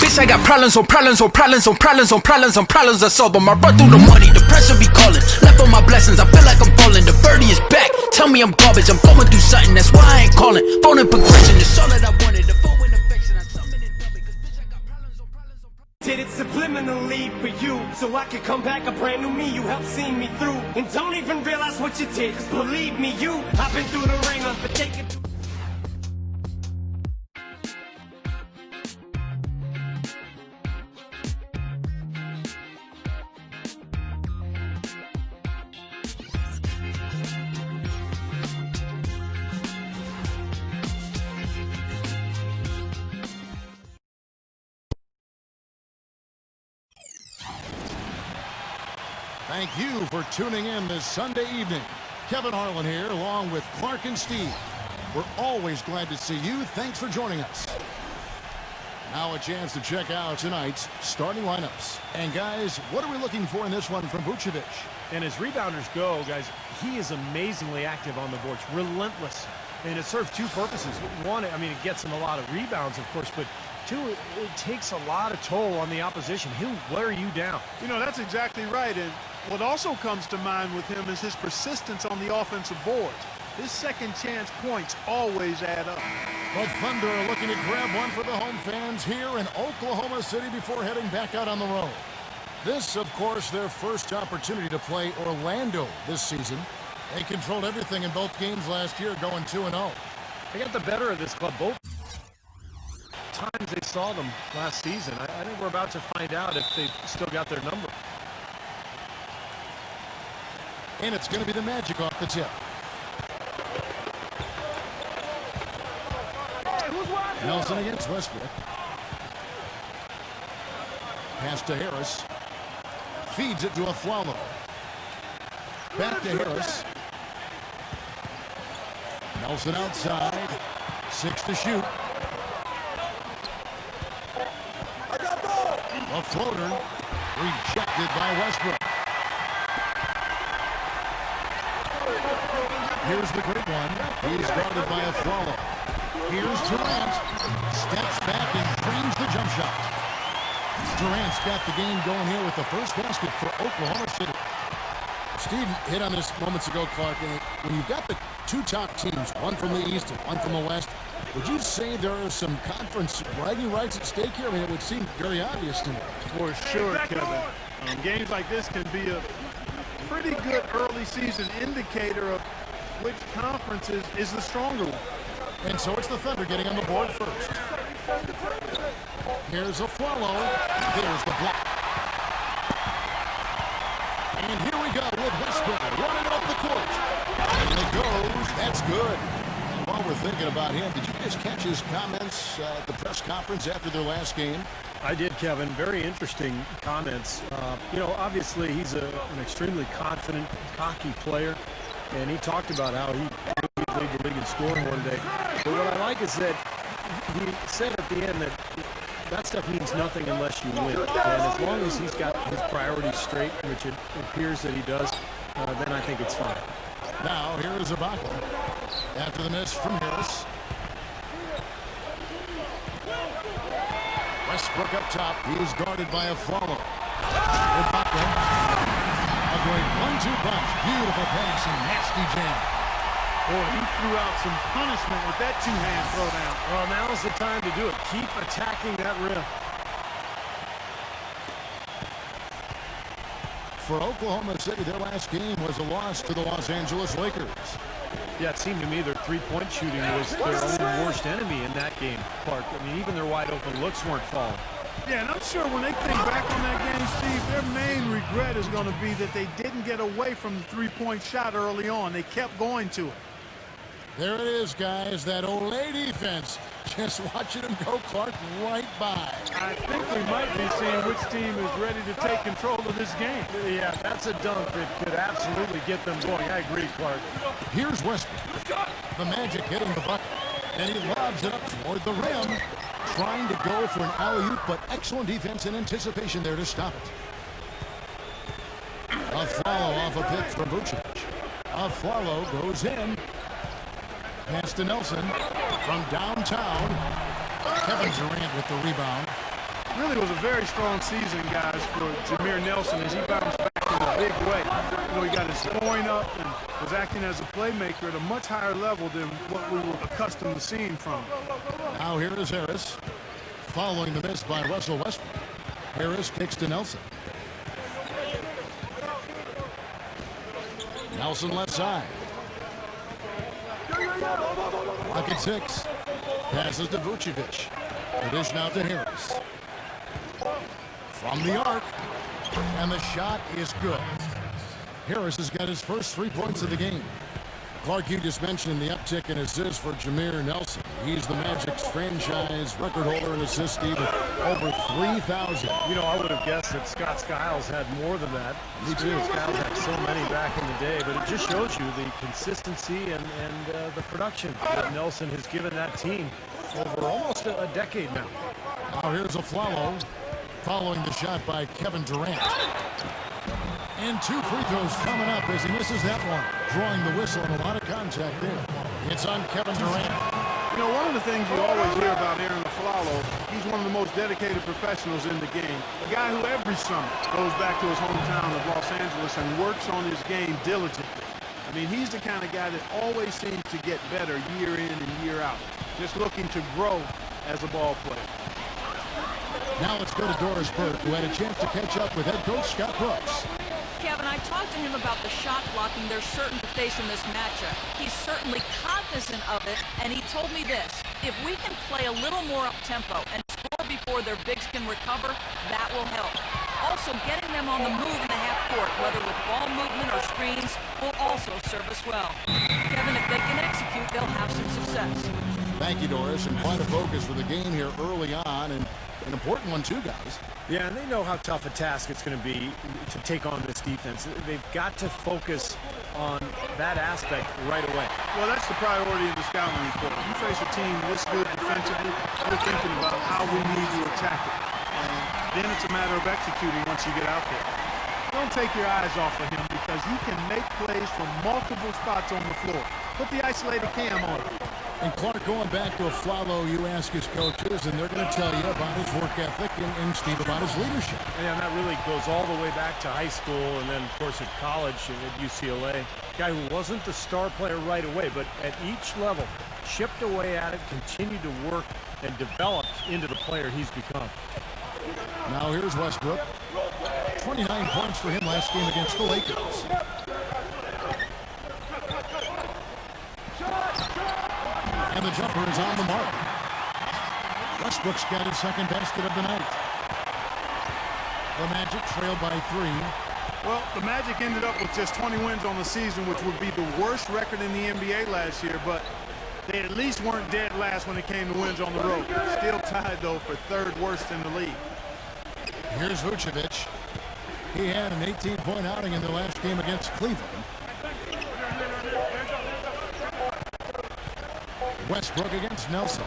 Bitch, I got problems on problems on problems on problems on problems on problems. I solve them. I run through the money, the pressure be calling. Left on my blessings, I feel like I'm falling. The birdie is back. Tell me I'm garbage. I'm going through something. That's why I ain't calling. Phone and progression, it's all that I wanted. The phone and affection, I summon and dub it. Cause bitch, I got problems on problems on problems. Did it subliminally for you, so I could come back a brand new me. You helped see me through, and don't even realize what you did. Cause believe me, I've been through the ringer, but take it. Thank you for tuning in this Sunday evening. Kevin Harlan here, along with Clark and Steve. We're always glad to see you. Thanks for joining us. Now a chance to check out tonight's starting lineups. And guys, what are we looking for in this one from Vucevic? And as rebounders go, guys, he is amazingly active on the boards, relentless. And it serves two purposes. One, I mean, it gets him a lot of rebounds, of course, but two, it takes a lot of toll on the opposition. He'll wear you down. You know, that's exactly right. And what also comes to mind with him is his persistence on the offensive boards. His second chance points always add up. The Thunder are looking to grab one for the home fans here in Oklahoma City before heading back out on the road. This, of course, their first opportunity to play Orlando this season. They controlled everything in both games last year, going 2-0. They got the better of this club both times they saw them last season. I think we're about to find out if they've still got their number. And it's going to be the Magic off the tip. Nelson against Westbrook. Pass to Harris. Feeds it to Aflalo. Back to Harris. Nelson outside. 6 to shoot. A floater rejected by Westbrook. Here's the great one. He's guarded by Aflalo. Here's Durant. Steps back and drains the jump shot. Durant's got the game going here with the first basket for Oklahoma City. Steve hit on this moments ago, Clark. When you've got the two top teams, one from the East and one from the West, would you say there are some conference bragging rights at stake here? I mean, it would seem very obvious to me. For sure, Kevin. Games like this can be a pretty good early season indicator of which conference is the stronger one. And so it's the Thunder getting on the board first. Here's Aflalo. There's the block. And here we go with Westbrook running up the court. And it goes. That's good. And while we're thinking about him, did you guys catch his comments at the press conference after their last game? I did, Kevin. Very interesting comments. You know, obviously he's an extremely confident, cocky player. And he talked about how he would lead the league in scoring one day. But what I like is that he said at the end that stuff means nothing unless you win. And as long as he's got his priorities straight, which it appears that he does, then I think it's fine. Now, here is Ibaka. After the miss from Harris. Westbrook up top. He is guarded by Aflalo. Ibaka. A great 1-2 punch. Beautiful pass and nasty jam. Boy, he threw out some punishment with that two-hand throwdown. Well, now's the time to do it. Keep attacking that rim. For Oklahoma City, their last game was a loss to the Los Angeles Lakers. Yeah, it seemed to me their three-point shooting was their own worst enemy in that game, Clark. I mean, even their wide-open looks weren't falling. Yeah, and I'm sure when they think back on that game, Steve, their main regret is going to be that they didn't get away from the three-point shot early on. They kept going to it. There it is, guys, that Olay defense. Just watching them go, Clark, right by. I think we might be seeing which team is ready to take control of this game. Yeah, that's a dunk that could absolutely get them going. I agree, Clark. Here's Westbrook. The Magic hitting the bucket. And he lobs it up toward the rim. Trying to go for an alley-oop, but excellent defense and anticipation there to stop it. Aflalo off a pick from Vucevic. Aflalo goes in. Pass to Nelson from downtown. Kevin Durant with the rebound. Really was a very strong season, guys, for Jameer Nelson as he bounced back in a big way. You know, he got his scoring up and was acting as a playmaker at a much higher level than what we were accustomed to seeing from him. Now here is Harris. Following the miss by Russell Westbrook. Harris kicks to Nelson. Nelson left side. Clock at 6. Passes to Vucevic. It is now to Harris. From the arc. And the shot is good. Harris has got his first 3 points of the game. Clark, you just mentioned the uptick in assists for Jameer Nelson. He's the Magic's franchise record holder in assists, over 3,000. You know, I would have guessed that Scott Skiles had more than that. Me too. Skiles had so many back in the day, but it just shows you the consistency and the production that Nelson has given that team over almost a decade now. Now here's a following the shot by Kevin Durant. And 2 free throws coming up as he misses that one. Drawing the whistle and a lot of contact there. It's on Kevin Durant. You know, one of the things you always hear about Aaron Aflalo, he's one of the most dedicated professionals in the game. A guy who every summer goes back to his hometown of Los Angeles and works on his game diligently. I mean, he's the kind of guy that always seems to get better year in and year out. Just looking to grow as a ball player. Now let's go to Doris Burke, who had a chance to catch up with head coach Scott Brooks. Kevin, I talked to him about the shot blocking they're certain to face in this matchup. He's certainly cognizant of it, and he told me this: if we can play a little more up-tempo and score before their bigs can recover, that will help. Also, getting them on the move in the half court, whether with ball movement or screens, will also serve us well. Kevin, if they can execute, they'll have some success. Thank you, Doris, and quite a focus for the game here early on, and an important one too, guys. Yeah, and they know how tough a task it's going to be to take on this defense. They've got to focus on that aspect right away. Well, that's the priority in the scouting report. You face a team this good defensively, you're thinking about how we need to attack it. And then it's a matter of executing once you get out there. Don't take your eyes off of him because he can make plays from multiple spots on the floor. Put the isolated cam on him. And Clark, going back to Aflalo, you ask his coaches, and they're going to tell you about his work ethic and Steve about his leadership. Yeah, and that really goes all the way back to high school and then, of course, at college at UCLA. Guy who wasn't the star player right away, but at each level, chipped away at it, continued to work, and developed into the player he's become. Now here's Westbrook. 29 points for him last game against the Lakers. And the jumper is on the mark. Westbrook's got his second basket of the night. The Magic trailed by 3. Well, the Magic ended up with just 20 wins on the season, which would be the worst record in the NBA last year, but they at least weren't dead last when it came to wins on the road. Still tied, though, for 3rd worst in the league. Here's Vucevic. He had an 18-point outing in the last game against Cleveland. Westbrook against Nelson.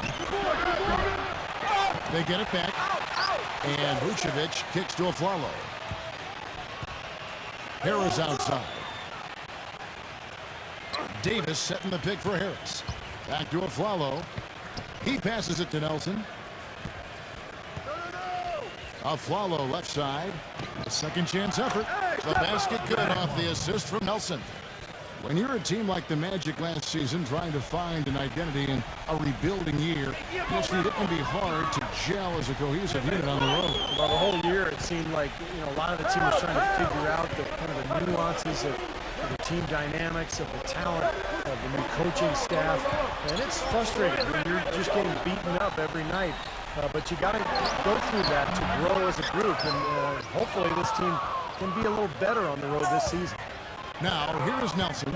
They get it back. And Vucevic kicks to Aflalo. Harris outside. Davis setting the pick for Harris. Back to Aflalo. He passes it to Nelson. Aflalo left side. A second chance effort. The basket good off the assist from Nelson. When you're a team like the Magic last season trying to find an identity in a rebuilding year, you'll see it can be hard to gel as a cohesive unit on the road. Well, the whole year it seemed like, you know, a lot of the team was trying to figure out the kind of the nuances of the team dynamics, of the talent, of the new coaching staff. And it's frustrating when you're just getting beaten up every night. But you got to go through that to grow as a group. And hopefully this team can be a little better on the road this season. Now, here is Nelson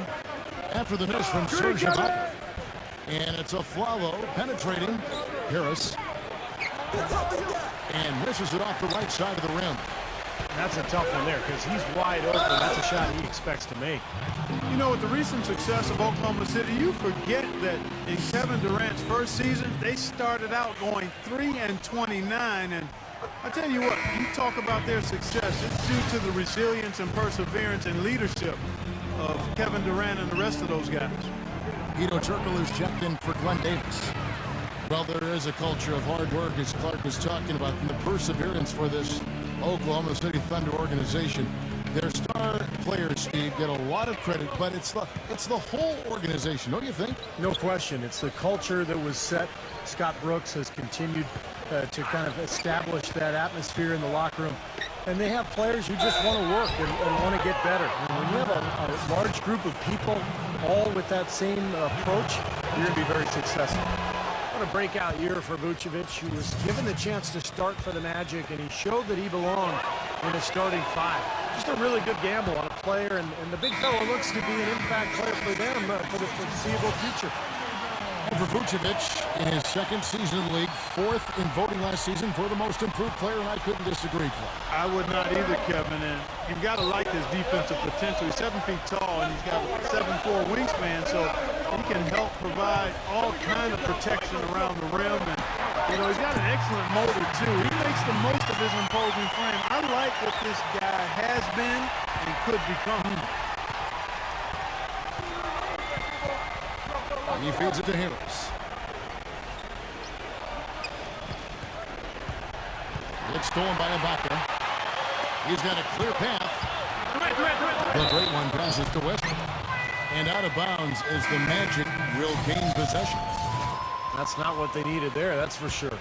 after the miss from Serge Ibaka. And it's Aflalo penetrating Harris. And misses it off the right side of the rim. That's a tough one there because he's wide open. That's a shot he expects to make. You know, with the recent success of Oklahoma City, you forget that in Kevin Durant's first season, they started out going 3-29. And I tell you what, you talk about their success, it's due to the resilience and perseverance and leadership of Kevin Durant and the rest of those guys. Guido Turkle is checked in for Glenn Davis. Well, there is a culture of hard work, as Clark was talking about, and the perseverance for this Oklahoma City Thunder organization. Their star players, Steve, get a lot of credit, but it's the whole organization, don't you think? No question. It's the culture that was set. Scott Brooks has continued to kind of establish that atmosphere in the locker room. And they have players who just want to work and want to get better. And when you have a large group of people all with that same approach, you're going to be very successful. What a breakout year for Vucevic, who was given the chance to start for the Magic, and he showed that he belonged in the starting five. Just a really good gamble on a player, and the big fella looks to be an impact player for them for the foreseeable future. And for Vucevic, in his second season in the league, fourth in voting last season for the most improved player, and I couldn't disagree, Clark. I would not either, Kevin, and you've got to like his defensive potential. He's 7 feet tall, and he's got a 7'4" wingspan, so he can help provide all kind of protection around the rim. And, you know, he's got an excellent motor, too. He makes the most of his imposing frame. I like what this guy has been and could become. He feeds it to Harris. It's stolen by Ibaka. He's got a clear path. The great one passes to Westbrook. And out of bounds as the Magic will gain possession. That's not what they needed there, that's for sure.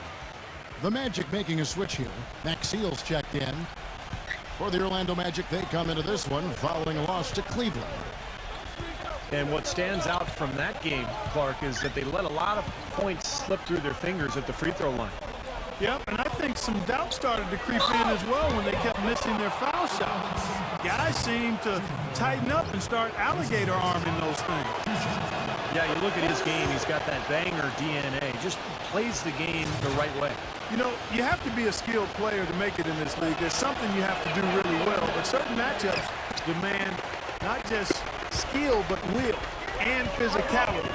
The Magic making a switch here. Maxiel's checked in. For the Orlando Magic, they come into this one following a loss to Cleveland. And what stands out from that game, Clark, is that they let a lot of points slip through their fingers at the free throw line. Yep, and I think some doubt started to creep in as well when they kept missing their foul shots. Guys seem to tighten up and start alligator arming those things. Yeah, you look at his game, he's got that banger DNA. Just plays the game the right way. You know, you have to be a skilled player to make it in this league. There's something you have to do really well, but certain matchups demand not just skill, but will and physicality,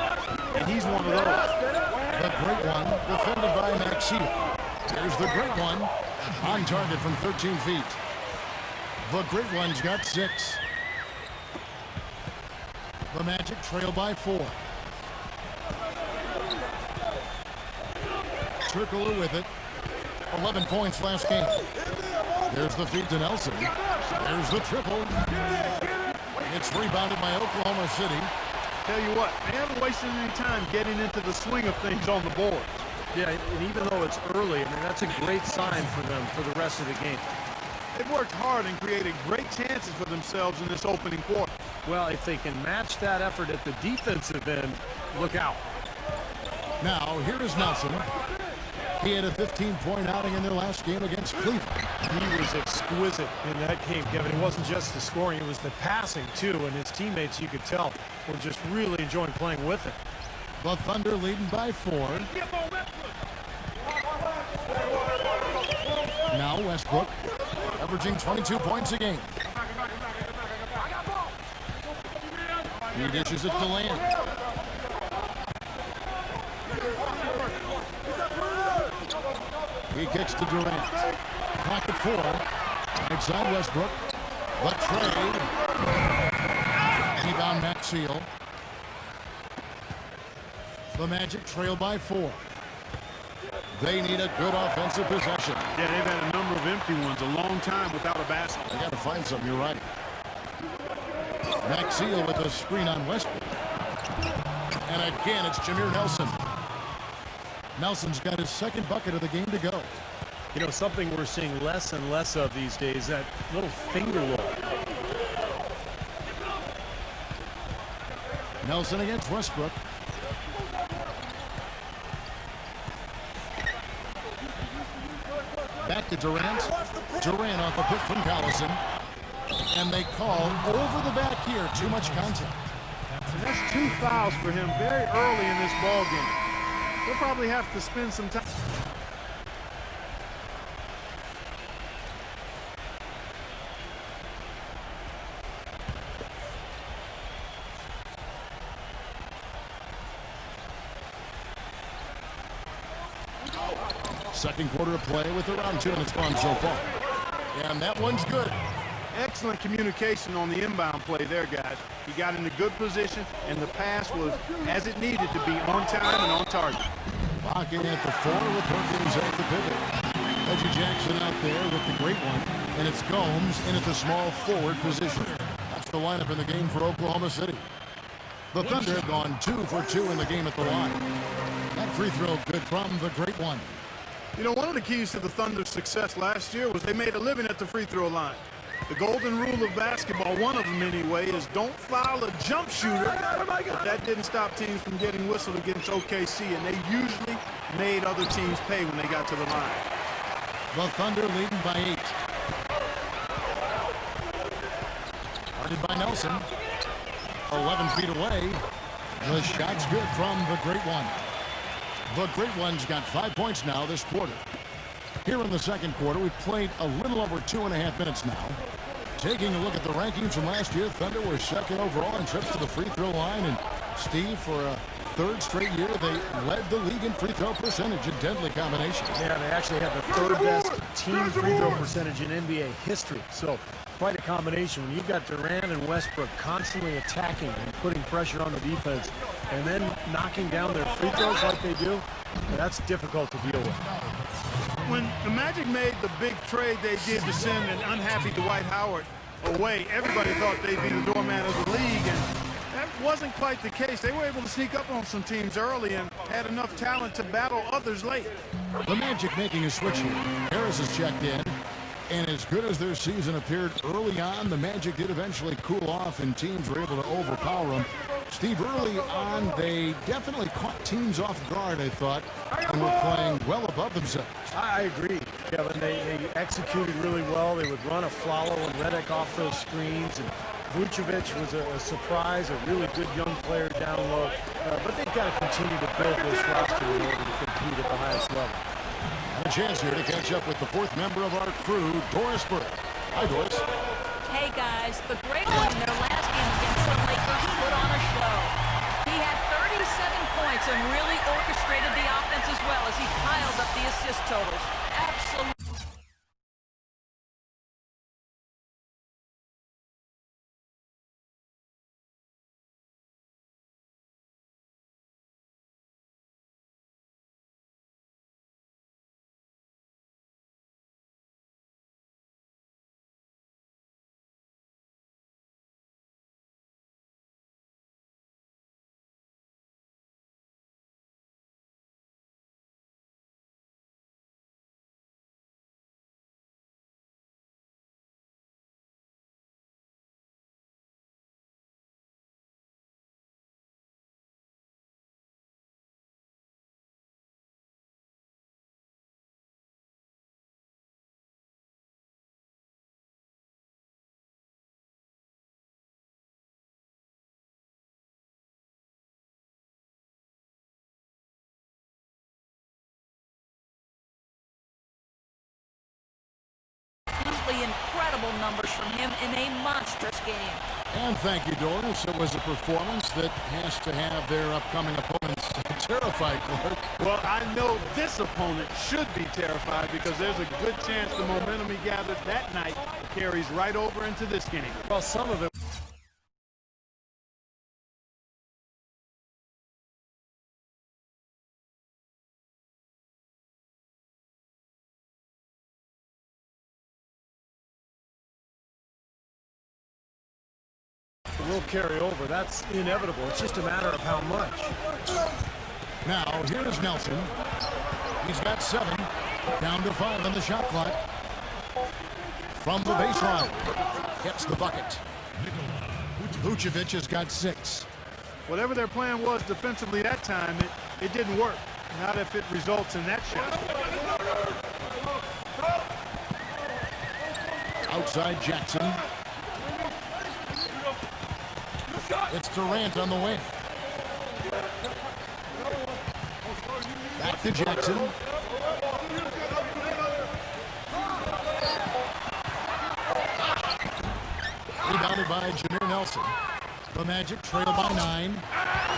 and he's one of those. The great one, defended by Maxiel. There's the great one, on target from 13 feet. The great one's got 6. The Magic trail by 4. Circler with it. 11 points last game. There's the feed to Nelson. There's the triple. It's rebounded by Oklahoma City. Tell you what, they haven't wasted any time getting into the swing of things on the board. Yeah, and even though it's early, I mean, that's a great sign for them for the rest of the game. They've worked hard and created great chances for themselves in this opening quarter. Well, if they can match that effort at the defensive end, look out. Now, here is Nelson. He had a 15-point outing in their last game against Cleveland. He was exquisite in that game, Kevin. It wasn't just the scoring, it was the passing, too, and his teammates, you could tell, were just really enjoying playing with him. The Thunder leading by 4. Now Westbrook, averaging 22 points a game. He dishes it to Lamb. He kicks to Durant. Clock at 4. Outside Westbrook. The trade. Rebound Maxiel. The Magic trail by 4. They need a good offensive possession. Yeah, they've had a number of empty ones, a long time without a basket. They got to find something, you're right. Maxiel with a screen on Westbrook. And again, it's Jameer Nelson. Nelson's got his second bucket of the game to go. You know, something we're seeing less and less of these days, that little finger roll. Nelson against Westbrook. Back to Durant. Durant off a pick from Collison. And they call over the back here. Too much contact. And that's 2 fouls for him very early in this ball game. He'll probably have to spend some time. Second quarter of play with around 2 minutes gone so far. And that one's good. Excellent communication on the inbound play there, guys. He got in a good position, and the pass was as it needed to be, on time and on target. Locking at the 4 with Perkins at the pivot. Reggie Jackson out there with the great one. And it's Gomes in at the small forward position. That's the lineup in the game for Oklahoma City. The Thunder have gone 2 for 2 in the game at the line. That free throw good from the great one. You know, one of the keys to the Thunder's success last year was they made a living at the free throw line. The golden rule of basketball, one of them anyway, is don't foul a jump shooter. But that didn't stop teams from getting whistled against OKC, and they usually made other teams pay when they got to the line. The Thunder leading by 8. Guarded by Nelson. 11 feet away. The shot's good from the great one. The great one's got 5 points now this quarter. Here in the second quarter, we've played a little over 2.5 minutes now. Taking a look at the rankings from last year, Thunder were second overall in trips to the free throw line. And Steve, for a third straight year, they led the league in free throw percentage, a deadly combination. Yeah, they actually had the third best team free throw percentage in NBA history. So quite a combination. When you've got Durant and Westbrook constantly attacking and putting pressure on the defense and then knocking down their free throws like they do, that's difficult to deal with. When the Magic made the big trade they did to send an unhappy Dwight Howard away, everybody thought they'd be the doormat of the league, and that wasn't quite the case. They were able to sneak up on some teams early and had enough talent to battle others late. The Magic making a switch here. Harris has checked in. And as good as their season appeared early on, the Magic did eventually cool off and teams were able to overpower them. Steve, early on, they definitely caught teams off guard, I thought, and were playing well above themselves. I agree, Kevin. They executed really well. They would run a follow and Redick off those screens. And Vucevic was a surprise, a really good young player down low. But they've got to continue to build this roster in order to compete at the highest level. And a chance here to catch up with the fourth member of our crew, Doris Burke. Hi, Doris. Hey guys, the great one in their last game against the Lakers put on a show. He had 37 points and really orchestrated the offense as well as he piled up the assist totals. Absolutely. Incredible numbers from him in a monstrous game. And thank you, Doris. It was a performance that has to have their upcoming opponents terrified, Clark. Well, I know this opponent should be terrified because there's a good chance the momentum he gathered that night carries right over into this game. Well, some of it. Will carry over. That's inevitable. It's just a matter of how much. Now, here's Nelson. He's got 7. Down to 5 on the shot clock. From the baseline. Gets the bucket. Vucevic has got 6. Whatever their plan was defensively that time, it didn't work. Not if it results in that shot. Outside Jackson. It's Durant on the wing. Back to Jackson. Rebounded by Jameer Nelson. The Magic trail by 9.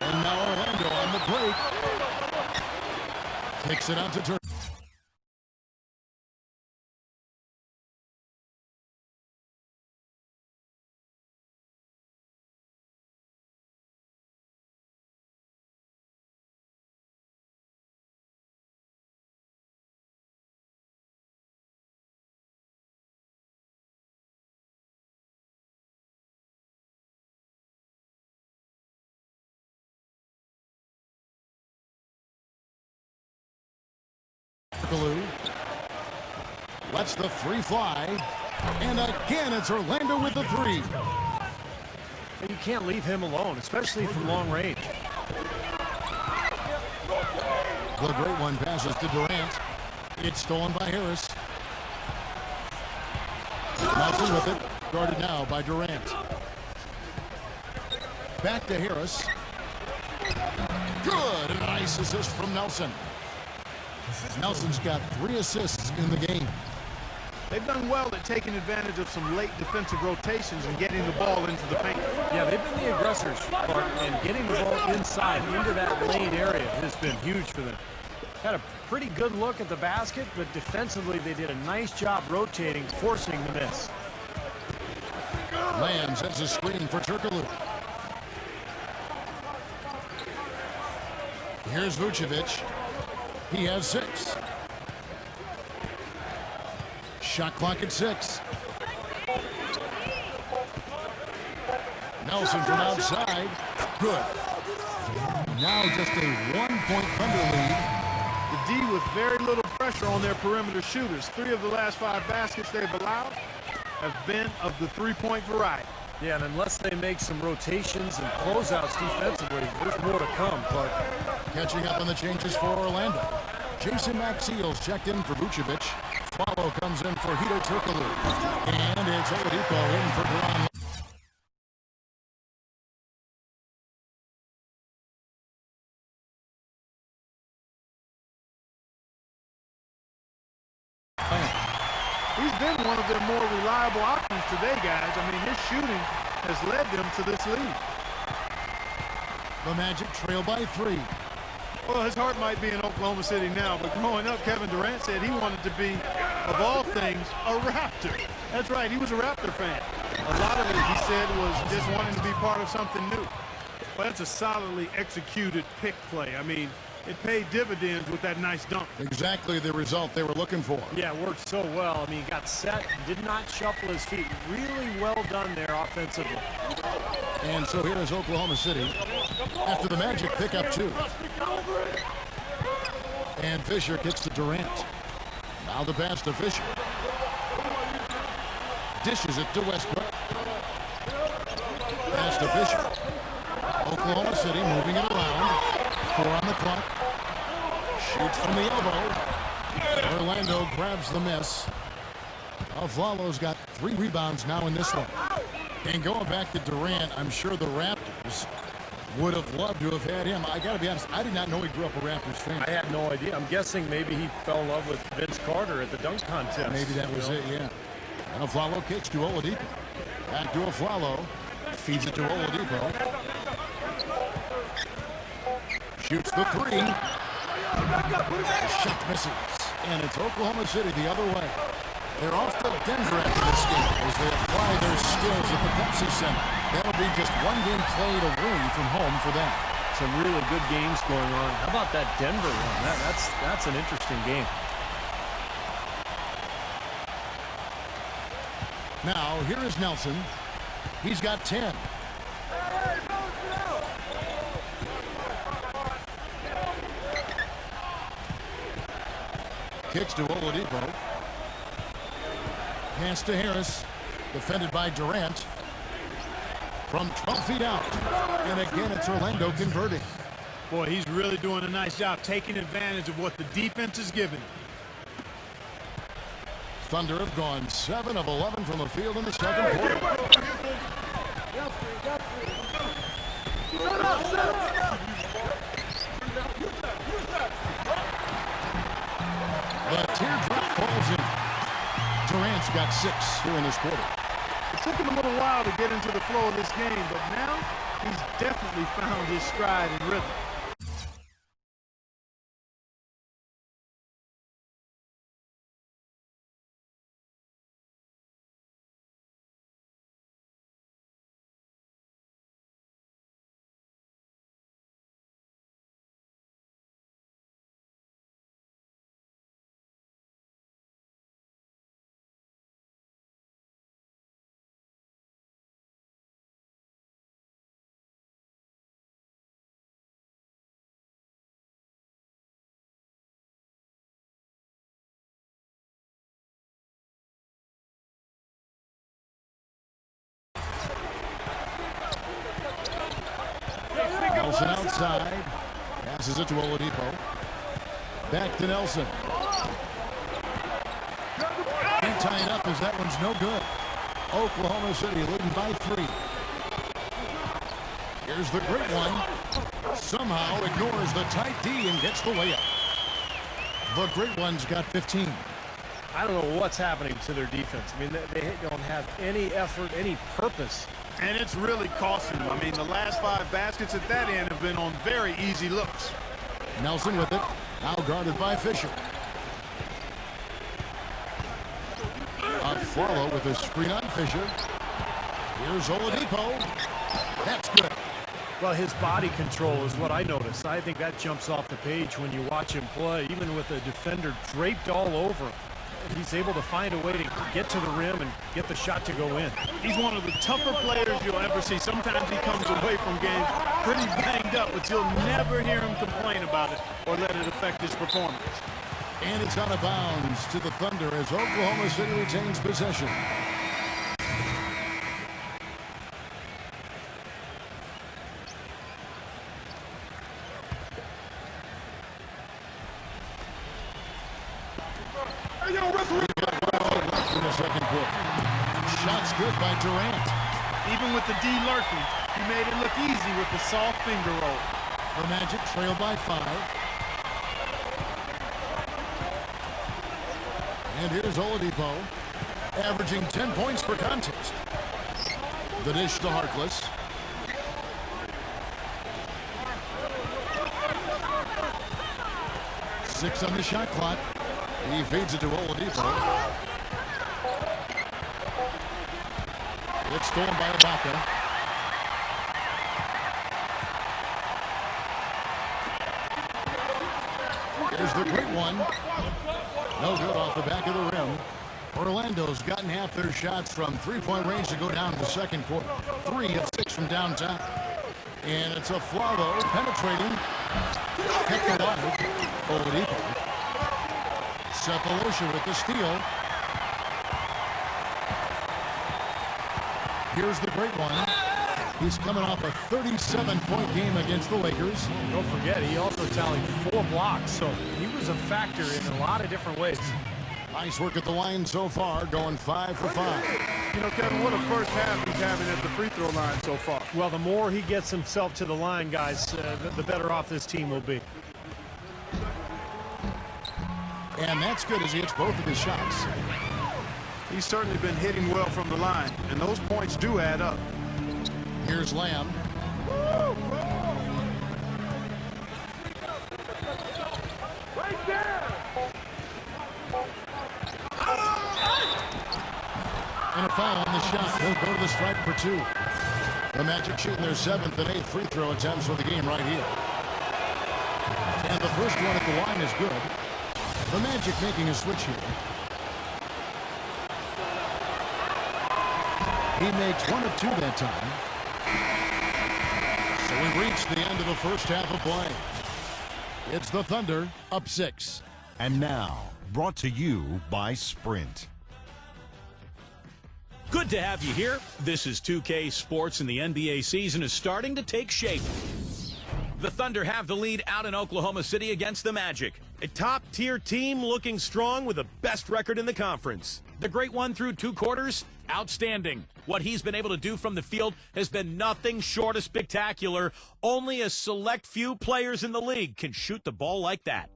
And now Orlando on the break. Takes it out to Turner. Turkoglu. Lets the three fly. And again, it's Orlando with the three. You can't leave him alone, especially from long range. The great one passes to Durant. It's stolen by Harris. Nelson with it. Guarded now by Durant. Back to Harris. Good. And a nice assist from Nelson. Nelson's got 3 assists in the game. They've done well at taking advantage of some late defensive rotations and getting the ball into the paint. Yeah, they've been the aggressors, Clark, and getting the ball inside into that lane area has been huge for them. Had a pretty good look at the basket, but defensively they did a nice job rotating, forcing the miss. Lamb sets a screen for Turkoglu. Here's Vucevic. He has 6. Shot clock at 6. Nelson from outside. Good. Now just a 1-point Thunder lead. The D with very little pressure on their perimeter shooters. 3 of the last 5 baskets they've allowed have been of the three-point variety. Yeah, and unless they make some rotations and closeouts defensively, there's more to come, Clark. Catching up on the changes for Orlando. Jason Maxiel's checked in for Vucevic. Follow comes in for Hito Turkoglu. And it's Oladipo in for Duran. He's been one of their more reliable options today, guys. I mean, his shooting has led them to this lead. The Magic trail by 3. Well, his heart might be in Oklahoma City now, but growing up, Kevin Durant said he wanted to be, of all things, a Raptor. That's right, he was a Raptor fan. A lot of it, he said, was just wanting to be part of something new. But that's a solidly executed pick play. I mean, it paid dividends with that nice dunk. Exactly the result they were looking for. Yeah, it worked so well. I mean, he got set, did not shuffle his feet. Really well done there offensively. And so here is Oklahoma City after the Magic pick up 2. And Fisher gets to Durant. Now the pass to Fisher. Dishes it to Westbrook. Pass to Fisher. Oklahoma City moving it around. 4 on the clock. Shoots from the elbow. Orlando grabs the miss. Flalo's got 3 rebounds now in this one. And going back to Durant, I'm sure the Raptors would have loved to have had him. I got to be honest, I did not know he grew up a Raptors fan. I had no idea. I'm guessing maybe he fell in love with Vince Carter at the dunk contest. Maybe that was it, yeah. And Flalo kicks to Oladipo. Back to Flalo. Feeds it to Oladipo. Shoots the 3. The shot misses. And it's Oklahoma City the other way. They're off to Denver after this game as they apply their skills at the Pepsi Center. That'll be just 1 game played away from home for them. Some really good games going on. How about that Denver one? That's an interesting game. Now, here is Nelson. He's got 10. Kicks to Oladipo. Pass to Harris. Defended by Durant. From 12 feet out. And again, it's Orlando converting. Boy, he's really doing a nice job taking advantage of what the defense is giving. Thunder have gone 7 of 11 from the field in the second quarter. The teardrop falls in. Durant's got 6 here in this quarter. It took him a little while to get into the flow of this game, but now he's definitely found his stride and rhythm. Nelson outside. Passes it to Oladipo. Back to Nelson. Can't tie it up as that one's no good. Oklahoma City leading by 3. Here's the great one. Somehow ignores the tight D and gets the layup. The great one's got 15. I don't know what's happening to their defense. I mean, they don't have any effort, any purpose. And it's really costing them. I mean, the last 5 baskets at that end have been on very easy looks. Nelson with it. Now guarded by Fisher. Follow with a screen on Fisher. Here's Oladipo. That's good. Well, his body control is what I noticed. I think that jumps off the page when you watch him play. Even with a defender draped all over, he's able to find a way to get to the rim and get the shot to go in. He's one of the tougher players you'll ever see. Sometimes he comes away from games pretty banged up, but you'll never hear him complain about it or let it affect his performance. And it's out of bounds to the Thunder as Oklahoma City retains possession. Left in the second quarter. Shots good by Durant. Even with the D lurking, he made it look easy with the soft finger roll. The Magic trail by 5. And here's Oladipo, averaging 10 points per contest. The dish to Harkless. Six on the shot clock. He feeds it to Oladipo. It's stolen by Ibaka. Here's the great one. No good off the back of the rim. Orlando's gotten half their shots from three-point range to go down in the second quarter. 3 of 6 from downtown. And it's a Flalo penetrating. Kept alive. Oladipo. Cephalosha with the steal. Here's the great one. He's coming off a 37-point game against the Lakers. Don't forget, he also tallied 4 blocks, so he was a factor in a lot of different ways. Nice work at the line so far, going 5 for 5. You know, Kevin, what a first half he's having at the free throw line so far. Well, the more he gets himself to the line, guys, the better off this team will be. And that's good as he hits both of his shots. He's certainly been hitting well from the line, and those points do add up. Here's Lamb. Right there! And a foul on the shot. He'll go to the stripe for 2. The Magic shooting their 7th and 8th free throw attempts for the game right here. And the first one at the line is good. The Magic making a switch here. He makes 1 of 2 that time. So we've reached the end of the first half of play. It's the Thunder up 6. And now, brought to you by Sprint. Good to have you here. This is 2K Sports, and the NBA season is starting to take shape. The Thunder have the lead out in Oklahoma City against the Magic. A top-tier team looking strong with the best record in the conference. The great one through 2 quarters, outstanding. What he's been able to do from the field has been nothing short of spectacular. Only a select few players in the league can shoot the ball like that.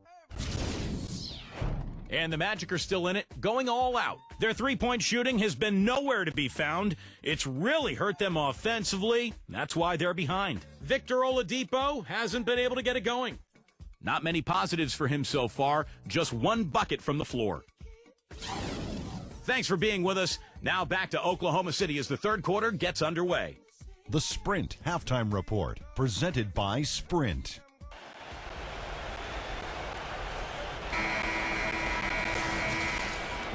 And the Magic are still in it, going all out. Their three-point shooting has been nowhere to be found. It's really hurt them offensively. That's why they're behind. Victor Oladipo hasn't been able to get it going. Not many positives for him so far, just 1 bucket from the floor. Thanks for being with us. Now back to Oklahoma City as the third quarter gets underway. The Sprint Halftime Report, presented by Sprint.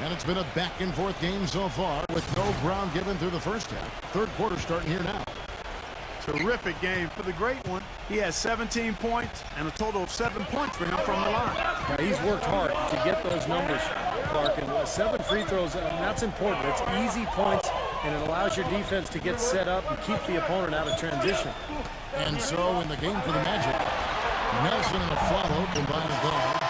And it's been a back-and-forth game so far with no ground given through the first half. Third quarter starting here now. Terrific game for the great one. He has 17 points and a total of 7 points for him from the line. Now, he's worked hard to get those numbers, Clark, and 7 free throws, and that's important. It's easy points and it allows your defense to get set up and keep the opponent out of transition. And so in the game for the Magic, Nelson and Aflalo combine a guard.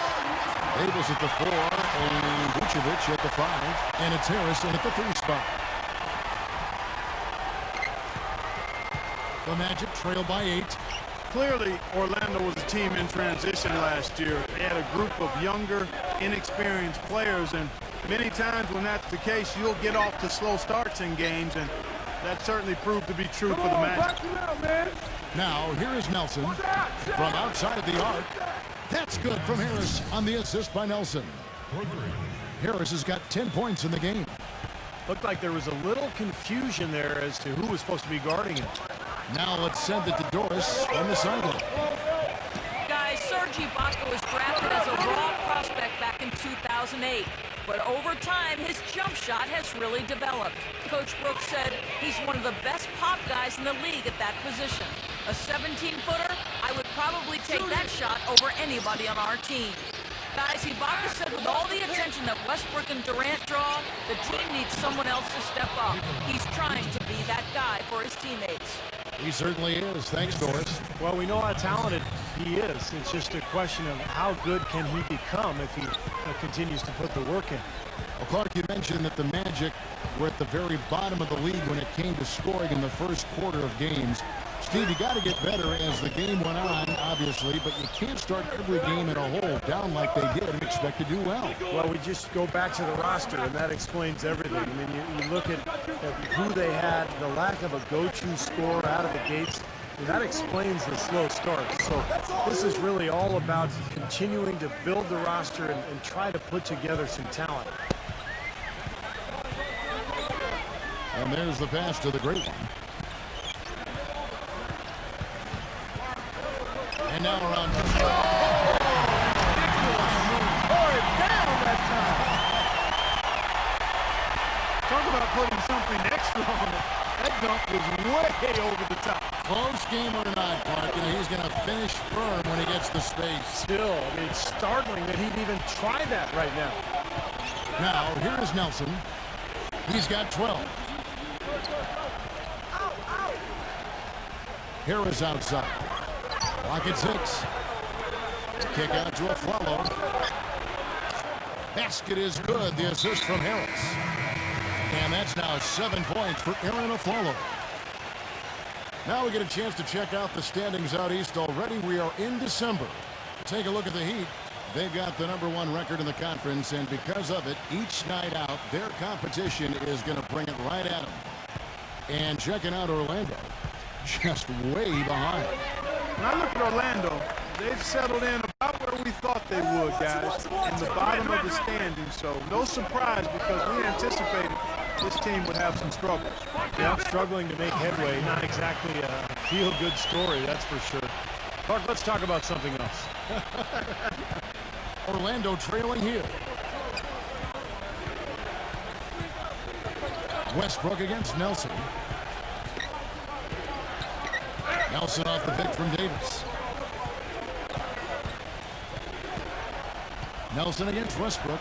Davis at the 4, and Vucevic at the 5, and it's Harris in at the 3 spot. The Magic trail by 8. Clearly, Orlando was a team in transition last year. They had a group of younger, inexperienced players, and many times when that's the case, you'll get off to slow starts in games, and that certainly proved to be true for the Magic. Now, here is Nelson from outside the arc. That's good from Harris on the assist by Nelson. Harris has got 10 points in the game. Looked like there was a little confusion there as to who was supposed to be guarding him. Now let's send it to Doris on the sideline. Guys, Serge Ibaka was drafted as a raw prospect back in 2008. But over time, his jump shot has really developed. Coach Brooks said he's one of the best pop guys in the league at that position. A 17-footer, I would probably take that shot over anybody on our team. Guys, Ibaka said with all the attention that Westbrook and Durant draw, the team needs someone else to step up. He's trying to be that guy for his teammates. He certainly is. Thanks, Doris. Well, we know how talented he is. It's just a question of how good can he become if he continues to put the work in. Well, Clark, you mentioned that the Magic were at the very bottom of the league when it came to scoring in the first quarter of games. Steve, you got to get better as the game went on, obviously, but you can't start every game in a hole down like they did and expect to do well. Well, we just go back to the roster, and that explains everything. I mean, you look at who they had, the lack of a go-to scorer out of the gates, and that explains the slow start. So this is really all about continuing to build the roster and try to put together some talent. And there's the pass to the great one. And now we're on. Talk about putting something extra on it. That dunk was way over the top. Close game or not, Clark, and he's going to finish firm when he gets the space. Still, I mean, it's startling that he'd even try that right now. Now, here is Nelson. He's got 12. Harris outside. Clock at 6. Kick out to Aflalo. Basket is good. The assist from Harris. And that's now 7 points for Aaron Aflalo. Now we get a chance to check out the standings out east already. We are in December. Take a look at the Heat. They've got the #1 record in the conference, and because of it, each night out, their competition is going to bring it right at them. And checking out Orlando, just way behind. When I look at Orlando, they've settled in about where we thought they would, guys, in the bottom of the standings. So no surprise, because we anticipated this team would have some struggles. Yeah, struggling to make headway. Not exactly a feel-good story, that's for sure. Clark, let's talk about something else. Orlando trailing here. Westbrook against Nelson. Nelson off the pick from Davis. Nelson against Westbrook.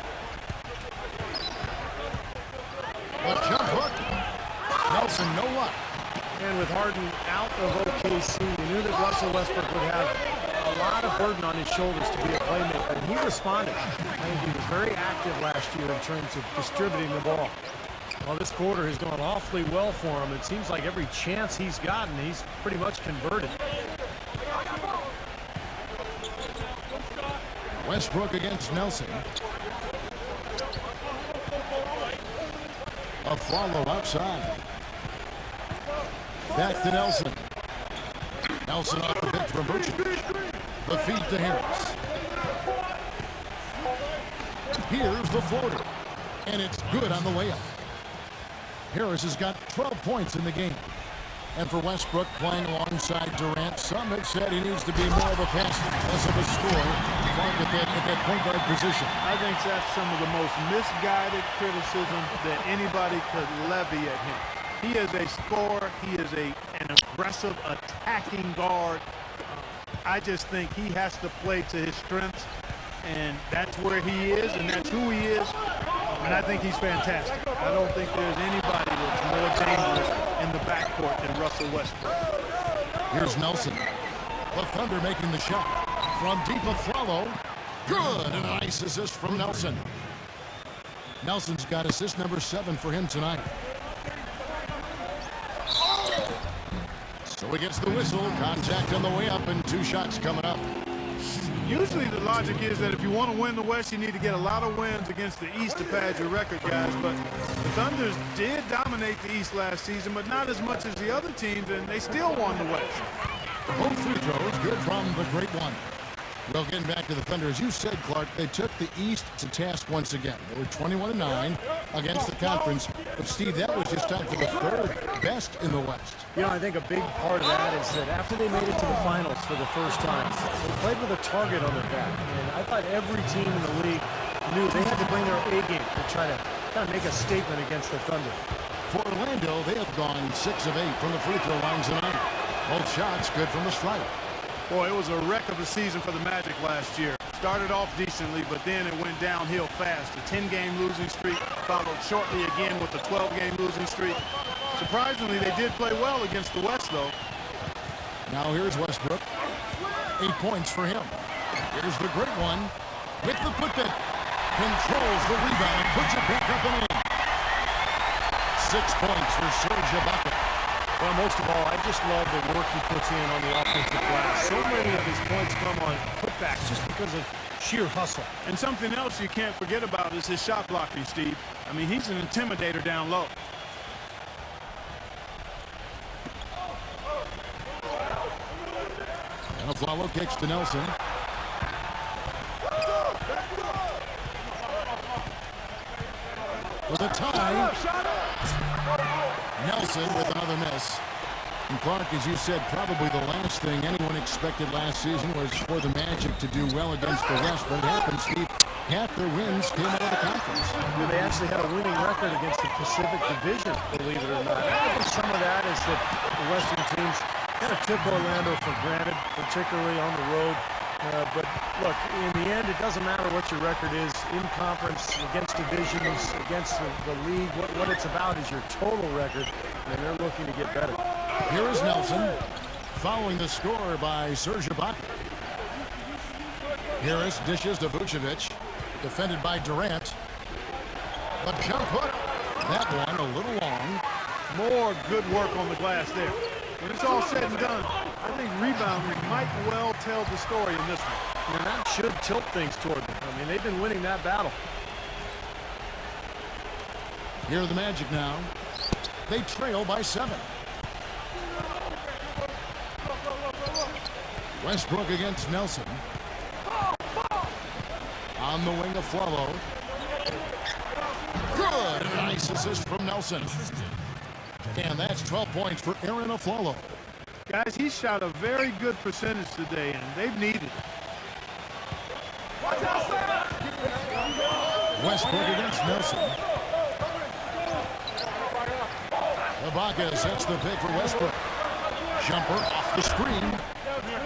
A jump hook. Nelson, no luck. And with Harden out of OKC, we knew that Russell Westbrook would have a lot of burden on his shoulders to be a playmaker, and he responded. I think he was very active last year in terms of distributing the ball. Well, this quarter has gone awfully well for him. It seems like every chance he's gotten, he's pretty much converted. Westbrook against Nelson. A follow outside. Back to Nelson. Nelson off the pick from Vucevic. The feed to Harris. Here's the floater. And it's good on the layup. Harris has got 12 points in the game. And for Westbrook playing alongside Durant, some have said he needs to be more of a passer, less of a scorer, at that point guard position. I think that's some of the most misguided criticism that anybody could levy at him. He is a scorer. He is an aggressive, attacking guard. I just think he has to play to his strengths, and that's where he is, and that's who he is, and I think he's fantastic. I don't think there's anybody that's more dangerous in the backcourt than Russell Westbrook. Here's Nelson. The Thunder making the shot. From deep of Flalo. Good. And a nice assist from Nelson. Nelson's got assist number 7 for him tonight. So he gets the whistle. Contact on the way up and 2 shots coming up. Usually the logic is that if you want to win the West, you need to get a lot of wins against the East to pad your record, guys. But the Thunders did dominate the East last season, but not as much as the other teams, and they still won the West. Both free throws good from the great one. Well, getting back to the Thunder, as you said, Clark, they took the East to task once again. They were 21-9 against the conference. But, Steve, that was just time for the 3rd best in the West. You know, I think a big part of that is that after they made it to the finals for the first time, they played with a target on their back. And I thought every team in the league knew they had to bring their A game to try to kind of make a statement against the Thunder. For Orlando, they have gone 6 of 8 from the free throw lines tonight. Both shots good from the stripe. Boy, it was a wreck of a season for the Magic last year. Started off decently, but then it went downhill fast. A 10-game losing streak, followed shortly again with a 12-game losing streak. Surprisingly, they did play well against the West, though. Now here's Westbrook. 8 points for him. Here's the great one with the putback. Controls the rebound, puts it back up and in. 6 points for Serge Ibaka. Well, most of all, I just love the work he puts in on the offensive glass. So many of his points come on putbacks just because of sheer hustle. And something else you can't forget about is his shot blocking, Steve. I mean, he's an intimidator down low. And a follow kicks to Nelson. For the tie. Nelson with another miss. And Clark, as you said, probably the last thing anyone expected last season was for the Magic to do well against the West. But it happened, Steve. Half their wins came out of the conference. They actually had a winning record against the Pacific Division, believe it or not. I think some of that is that the Western teams kind of took Orlando for granted, particularly on the road. But look, in the end, it doesn't matter what your record is in conference, against divisions, against the league. What it's about is your total record, and they're looking to get better. Here is Nelson, following the score by Serge Ibaka. Harris dishes to Vucevic, defended by Durant. The jump hook, that one a little long. More good work on the glass there. When it's all said and done, I think rebounding might well tell the story in this one. And that should tilt things toward them. I mean, they've been winning that battle. Here are the Magic now. They trail by 7. Westbrook against Nelson. On the wing of Flalo. Good. Nice assist from Nelson. And that's 12 points for Aaron Aflalo. Guys, he shot a very good percentage today, and they've needed it. Westbrook against Nelson. Ibaka sets the pick for Westbrook. Jumper off the screen.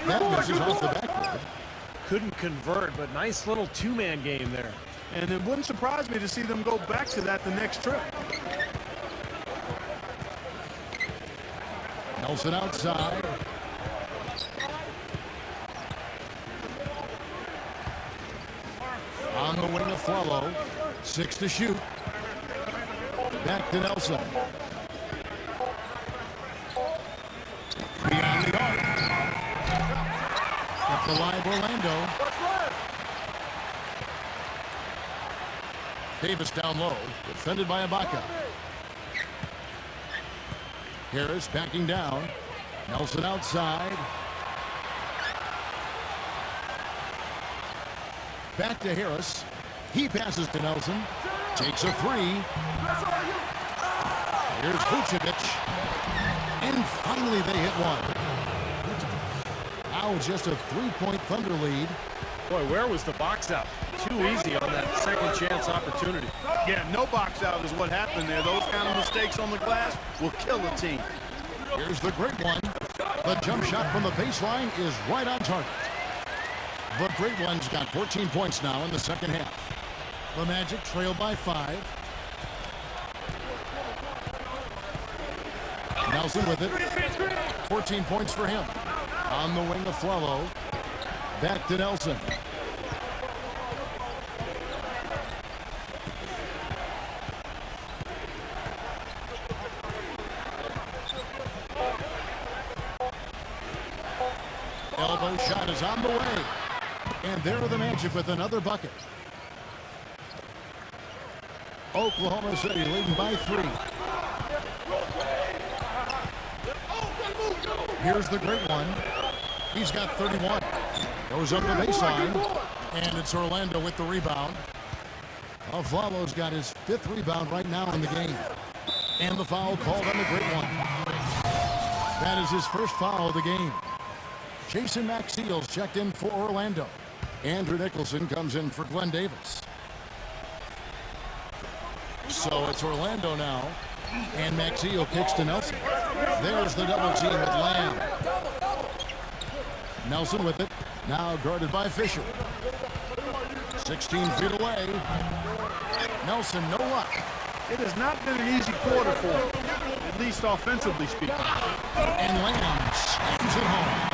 That misses off the backboard. Couldn't convert, but nice little two-man game there. And it wouldn't surprise me to see them go back to that the next trip. Nelson outside. On the wing of Flalo. 6 to shoot. Back to Nelson. Beyond the arc. Up the line, Orlando. Davis down low. Defended by Ibaka. Harris backing down. Nelson outside. Back to Harris. He passes to Nelson. Takes a 3. Here's Vucevic. And finally they hit one. Now just a 3-point Thunder lead. Boy, where was the box out? Too easy on that second chance opportunity. Yeah, no box out is what happened there. Those kind of mistakes on the glass will kill a team. Here's the great one. The jump shot from the baseline is right on target. The great one's got 14 points now in the second half. The Magic trail by 5. Nelson with it. 14 points for him. On the wing of Flalo. Back to Nelson. Elbow shot is on the way. And there are the Magic with another bucket. Oklahoma City leading by 3. Here's the great one. He's got 31. Goes up the baseline. And it's Orlando with the rebound. Flalo's got his 5th rebound right now in the game. And the foul called on the great one. That is his first foul of the game. Jason Maxiel's checked in for Orlando. Andrew Nicholson comes in for Glenn Davis. So it's Orlando now. And Maxiel kicks to Nelson. There's the double team with Lamb. Nelson with it. Now guarded by Fisher. 16 feet away. Nelson, no luck. It has not been an easy quarter for him, at least offensively speaking. And Lamb slams it home.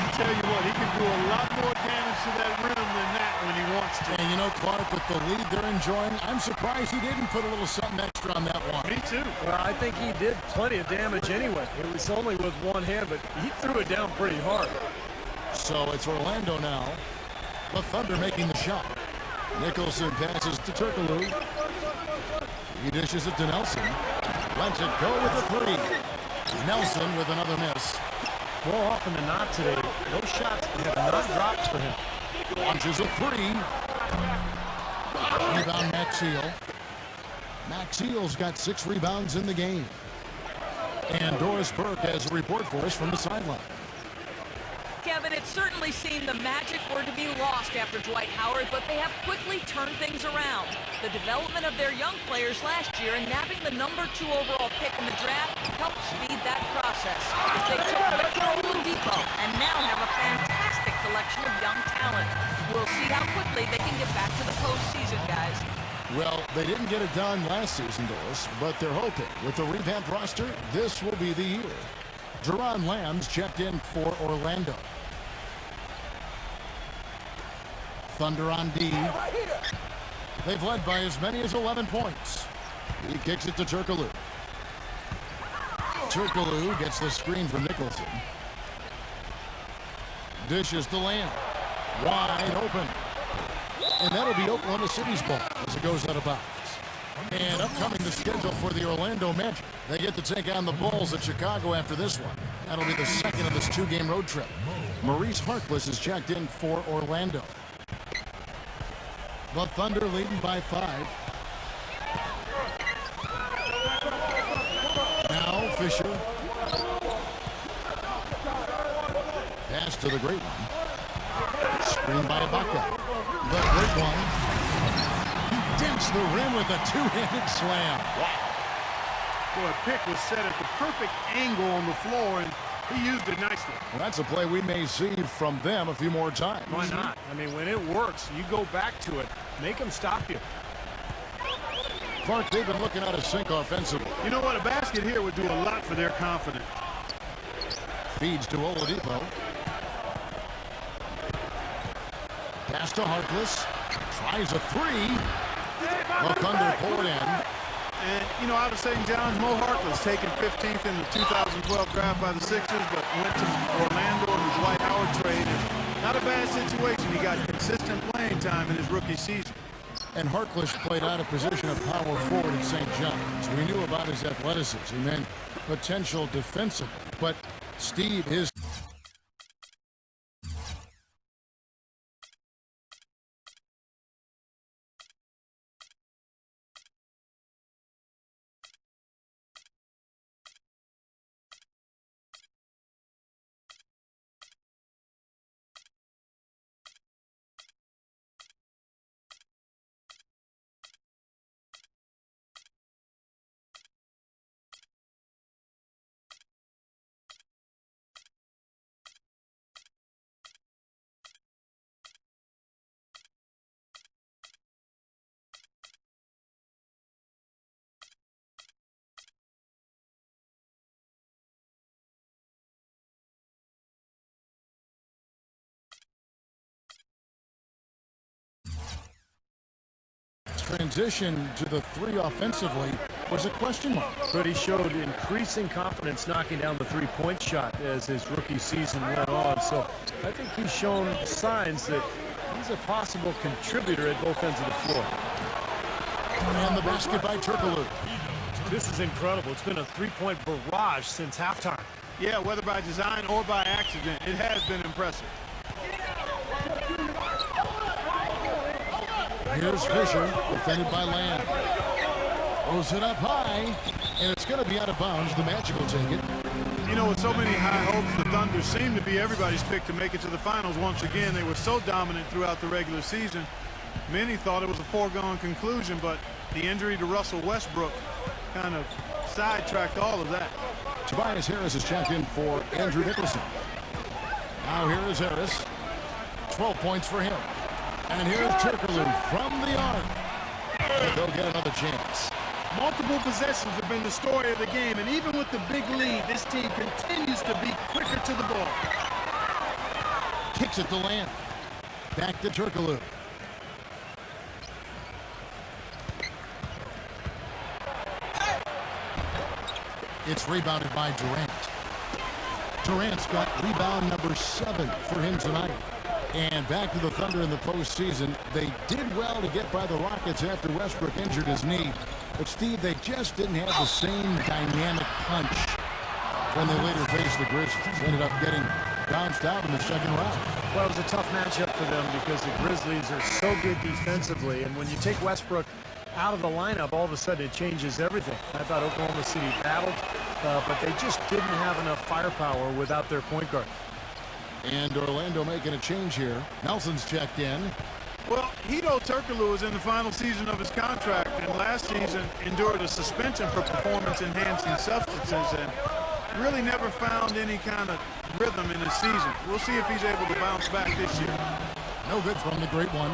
I tell you what, he can do a lot more damage to that rim than that when he wants to. And you know, Clark, with the lead they're enjoying, I'm surprised he didn't put a little something extra on that one. Me too. Well, I think he did plenty of damage anyway. It was only with one hand, but he threw it down pretty hard. So it's Orlando now. The Thunder making the shot. Nicholson passes to Turkoglu. He dishes it to Nelson. Lets it go with a 3. Nelson with another miss. More often than not today, those shots have not dropped for him. Launches a 3. Rebound Maxiel. Maxiel's got 6 rebounds in the game. And Doris Burke has a report for us from the sideline. Kevin, it certainly seemed the Magic were to be lost after Dwight Howard, but they have quickly turned things around. The development of their young players last year and nabbing the #2 overall pick in the draft helped speed that process. They took Victor Oladipo and now have a fantastic collection of young talent. We'll see how quickly they can get back to the postseason, guys. Well, they didn't get it done last season, Doris, but they're hoping with the revamped roster, this will be the year. Jerron Lamb's checked in for Orlando. Thunder on D. They've led by as many as 11 points. He kicks it to Turkoglu. Turkoglu gets the screen from Nicholson. Dishes to Lamb. Wide open. And that'll be Oklahoma City's ball as it goes out of bounds. And upcoming the schedule for the Orlando Magic. They get to take on the Bulls at Chicago after this one. That'll be the second of this 2-game road trip. Maurice Harkless is checked in for Orlando. The Thunder leading by 5. Now Fisher. Pass to the great one. Screen by Ibaka. The great one. Dents the rim with a 2-handed slam. Boy, pick was set at the perfect angle on the floor, and he used it nicely. Well, that's a play we may see from them a few more times. Why not? I mean, when it works, you go back to it. Make them stop you. Clark, they've been looking out of sync offensively. You know what? A basket here would do a lot for their confidence. Feeds to Oladipo. Pass to Harkless. Tries a 3. The Thunder pull it in. And, you know, I was saying John's Mo Harkless taken 15th in the 2012 draft by the Sixers, but went to Orlando in the Dwight Howard trade. And not a bad situation. He got consistent playing time in his rookie season. And Harkless played out of position of power forward at St. John's. We knew about his athleticism and potential defensively. But Steve, his transition to the three offensively was a question mark. But he showed increasing confidence knocking down the three-point shot as his rookie season went on. So I think he's shown signs that he's a possible contributor at both ends of the floor. And the basket by Turkoglu. This is incredible. It's been a three-point barrage since halftime. Yeah, whether by design or by accident, it has been impressive. Here's Fisher, defended by Lamb. Throws it up high, and it's going to be out of bounds. The Magic will take it. You know, with so many high hopes, the Thunder seem to be everybody's pick to make it to the finals once again. They were so dominant throughout the regular season. Many thought it was a foregone conclusion, but the injury to Russell Westbrook kind of sidetracked all of that. Tobias Harris is checked in for Andrew Nicholson. Now here is Harris. 12 points for him. And here's Turkoglu from the arc. And they'll get another chance. Multiple possessions have been the story of the game, and even with the big lead, this team continues to be quicker to the ball. Kicks it to Lamb. Back to Turkoglu. It's rebounded by Durant. Durant's got rebound number 7 for him tonight. And back to the Thunder in the postseason. They did well to get by the Rockets after Westbrook injured his knee. But, Steve, they just didn't have the same dynamic punch when they later faced the Grizzlies. Ended up getting bounced out in the second round. Well, it was a tough matchup for them because the Grizzlies are so good defensively. And when you take Westbrook out of the lineup, all of a sudden it changes everything. I thought Oklahoma City battled, but they just didn't have enough firepower without their point guard. And Orlando making a change here. Nelson's checked in. Well, Hedo Turkoglu is in the final season of his contract, and last season endured a suspension for performance-enhancing substances and really never found any kind of rhythm in his season. We'll see if he's able to bounce back this year. No good from the great one.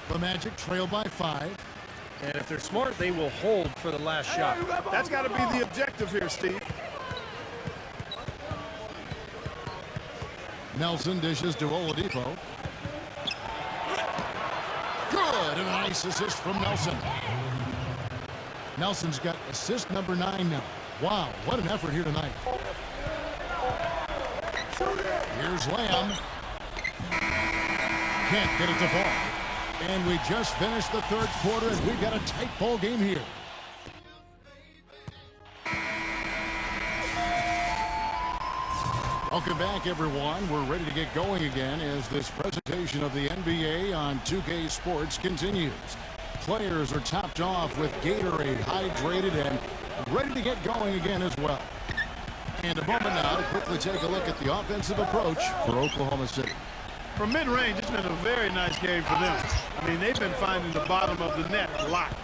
The Magic trail by 5. And if they're smart, they will hold for the last shot. That's got to be the objective here, Steve. Nelson dishes to Oladipo. Good, and a nice assist from Nelson. Nelson's got assist number 9 now. Wow, what an effort here tonight. Here's Lamb. Can't get it to fall. And we just finished the third quarter, and we've got a tight ball game here. Welcome back, everyone. We're ready to get going again as this presentation of the NBA on 2K Sports continues. Players are topped off with Gatorade, hydrated, and ready to get going again as well. And a moment now to quickly take a look at the offensive approach for Oklahoma City. From mid-range, it's been a very nice game for them. I mean, they've been finding the bottom of the net a lot.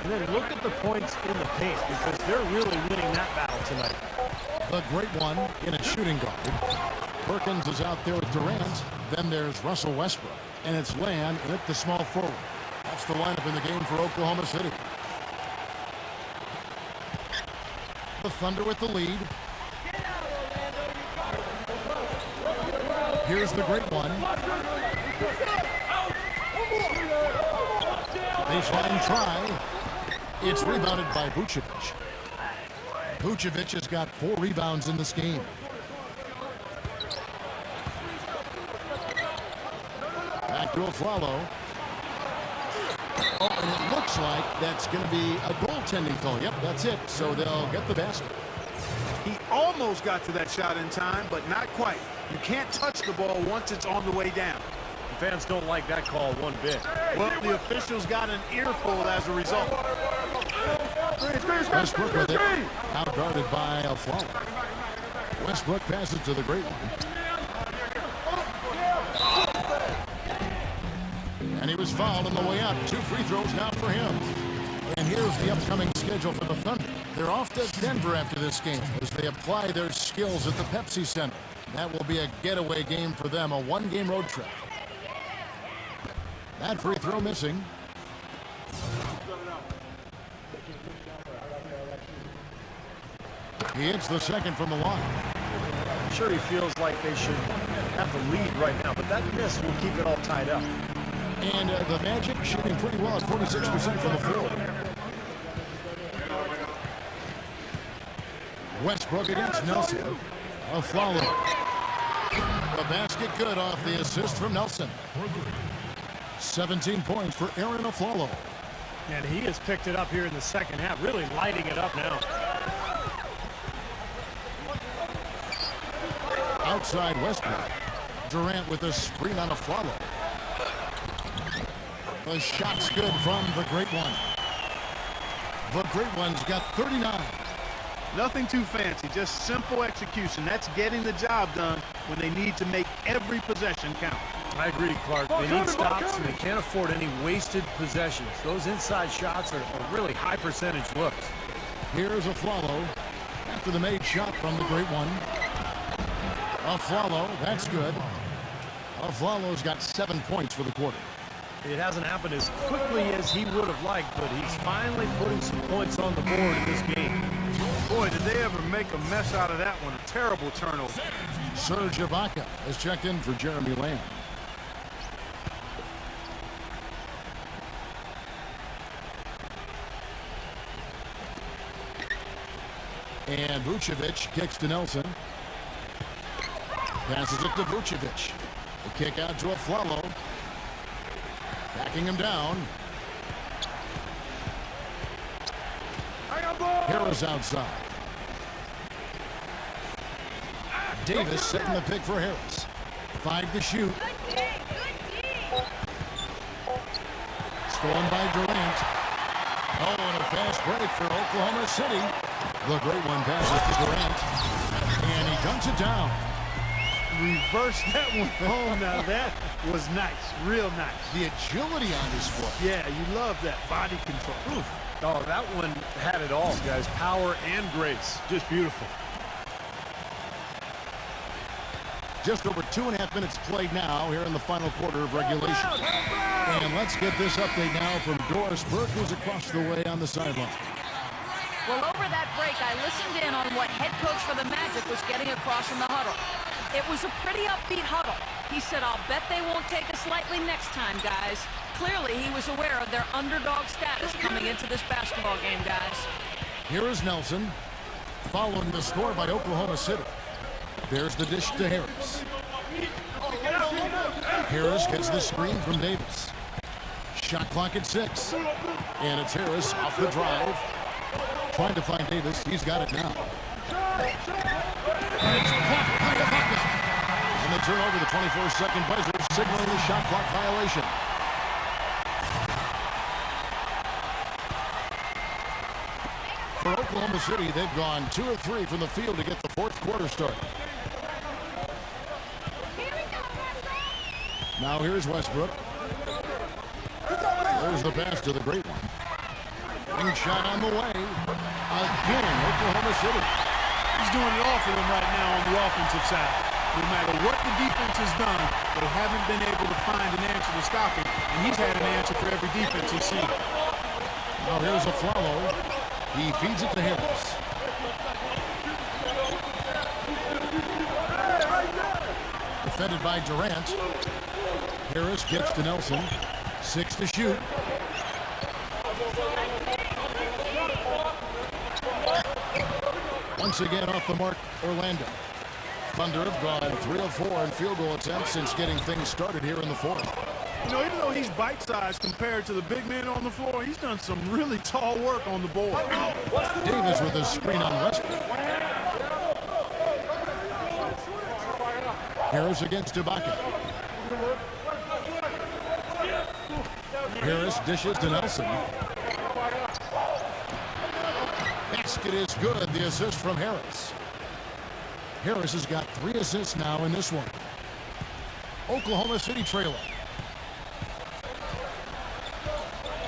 And then look at the points in the paint because they're really winning that battle tonight. The great one in a shooting guard. Perkins is out there with Durant. Then there's Russell Westbrook. And it's Lamb at the small forward. That's the lineup in the game for Oklahoma City. The Thunder with the lead. Here's the great one. Baseline try. It's rebounded by Vucevic. Vucevic has got 4 rebounds in this game. Back to Aflalo. Oh, and it looks like that's going to be a goaltending call. Yep, that's it. So they'll get the basket. He almost got to that shot in time, but not quite. You can't touch the ball once it's on the way down. The fans don't like that call one bit. Well, the officials got an earful as a result. Westbrook with it. Out guarded by Aflalo. Westbrook passes to the great one. And he was fouled on the way up. 2 free throws now for him. And here's the upcoming schedule for the Thunder. They're off to Denver after this game as they apply their skills at the Pepsi Center. That will be a getaway game for them, a 1-game road trip. That free throw missing. He hits the second from the line. I'm sure he feels like they should have the lead right now, but that miss will keep it all tied up. And the Magic shooting pretty well at 46% from the floor. Westbrook against Nelson. A foul. The basket good off the assist from Nelson. 17 points for Aaron Aflalo. And he has picked it up here in the second half, really lighting it up now. Outside Westbrook. Durant with a screen on Aflalo. The shot's good from the Great One. The Great One's got 39. Nothing too fancy, just simple execution. That's getting the job done when they need to make every possession count. I agree, Clark. They need stops, and they can't afford any wasted possessions. Those inside shots are really high percentage looks. Here's Aflalo after the made shot from the Great One. Aflalo, that's good. Aflalo's got 7 points for the quarter. It hasn't happened as quickly as he would have liked, but he's finally putting some points on the board in this game. Boy, did they ever make a mess out of that one. A terrible turnover. Serge Ibaka has checked in for Jeremy Lamb. And Vucevic kicks to Nelson. Passes it to Vucevic. The kick out to Aflalo. Backing him down. Harris outside. Davis setting the pick for Harris. 5 to shoot. Stolen by Durant. Oh, and a fast break for Oklahoma City. The Great One passes to Durant. And he dunks it down. Reverse that one home. Now that was nice. Real nice. The agility on display. Yeah, you love that body control. Oof. Oh, that one had it all, guys. Power and grace. Just beautiful. Just over 2.5 minutes played now here in the final quarter of regulation. And let's get this update now from Doris Burke, who's across the way on the sideline. Well, over that break, I listened in on what head coach for the Magic was getting across in the huddle. It was a pretty upbeat huddle. He said, I'll bet they won't take us lightly next time, guys. Clearly, he was aware of their underdog status coming into this basketball game, guys. Here is Nelson, following the score by Oklahoma City. There's the dish to Harris. Harris gets the screen from Davis. Shot clock at 6. And it's Harris off the drive. Trying to find Davis. He's got it now. And it's blocked by Ibaka. And the turnover, the 24-second buzzer, signaling the shot clock violation. For Oklahoma City, they've gone 2 of 3 from the field to get the fourth quarter started. Now here's Westbrook. There's the pass to the Great One. Big shot on the way. Again, Oklahoma City. He's doing it all for them right now on the offensive side. No matter what the defense has done, they haven't been able to find an answer to stop him. And he's had an answer for every defense he's seen. Now here's Aflalo. He feeds it to Harris. Defended by Durant. Harris gets to Nelson. 6 to shoot. Once again off the mark, Orlando. Thunder have gone 3 of 4 in field goal attempts since getting things started here in the fourth. You know, even though he's bite-sized compared to the big man on the floor, he's done some really tall work on the board. Davis with a screen on Westbrook. Harris against Ibaka. Harris dishes to Nelson. Basket is good. The assist from Harris. Harris has got 3 assists now in this one. Oklahoma City trailing.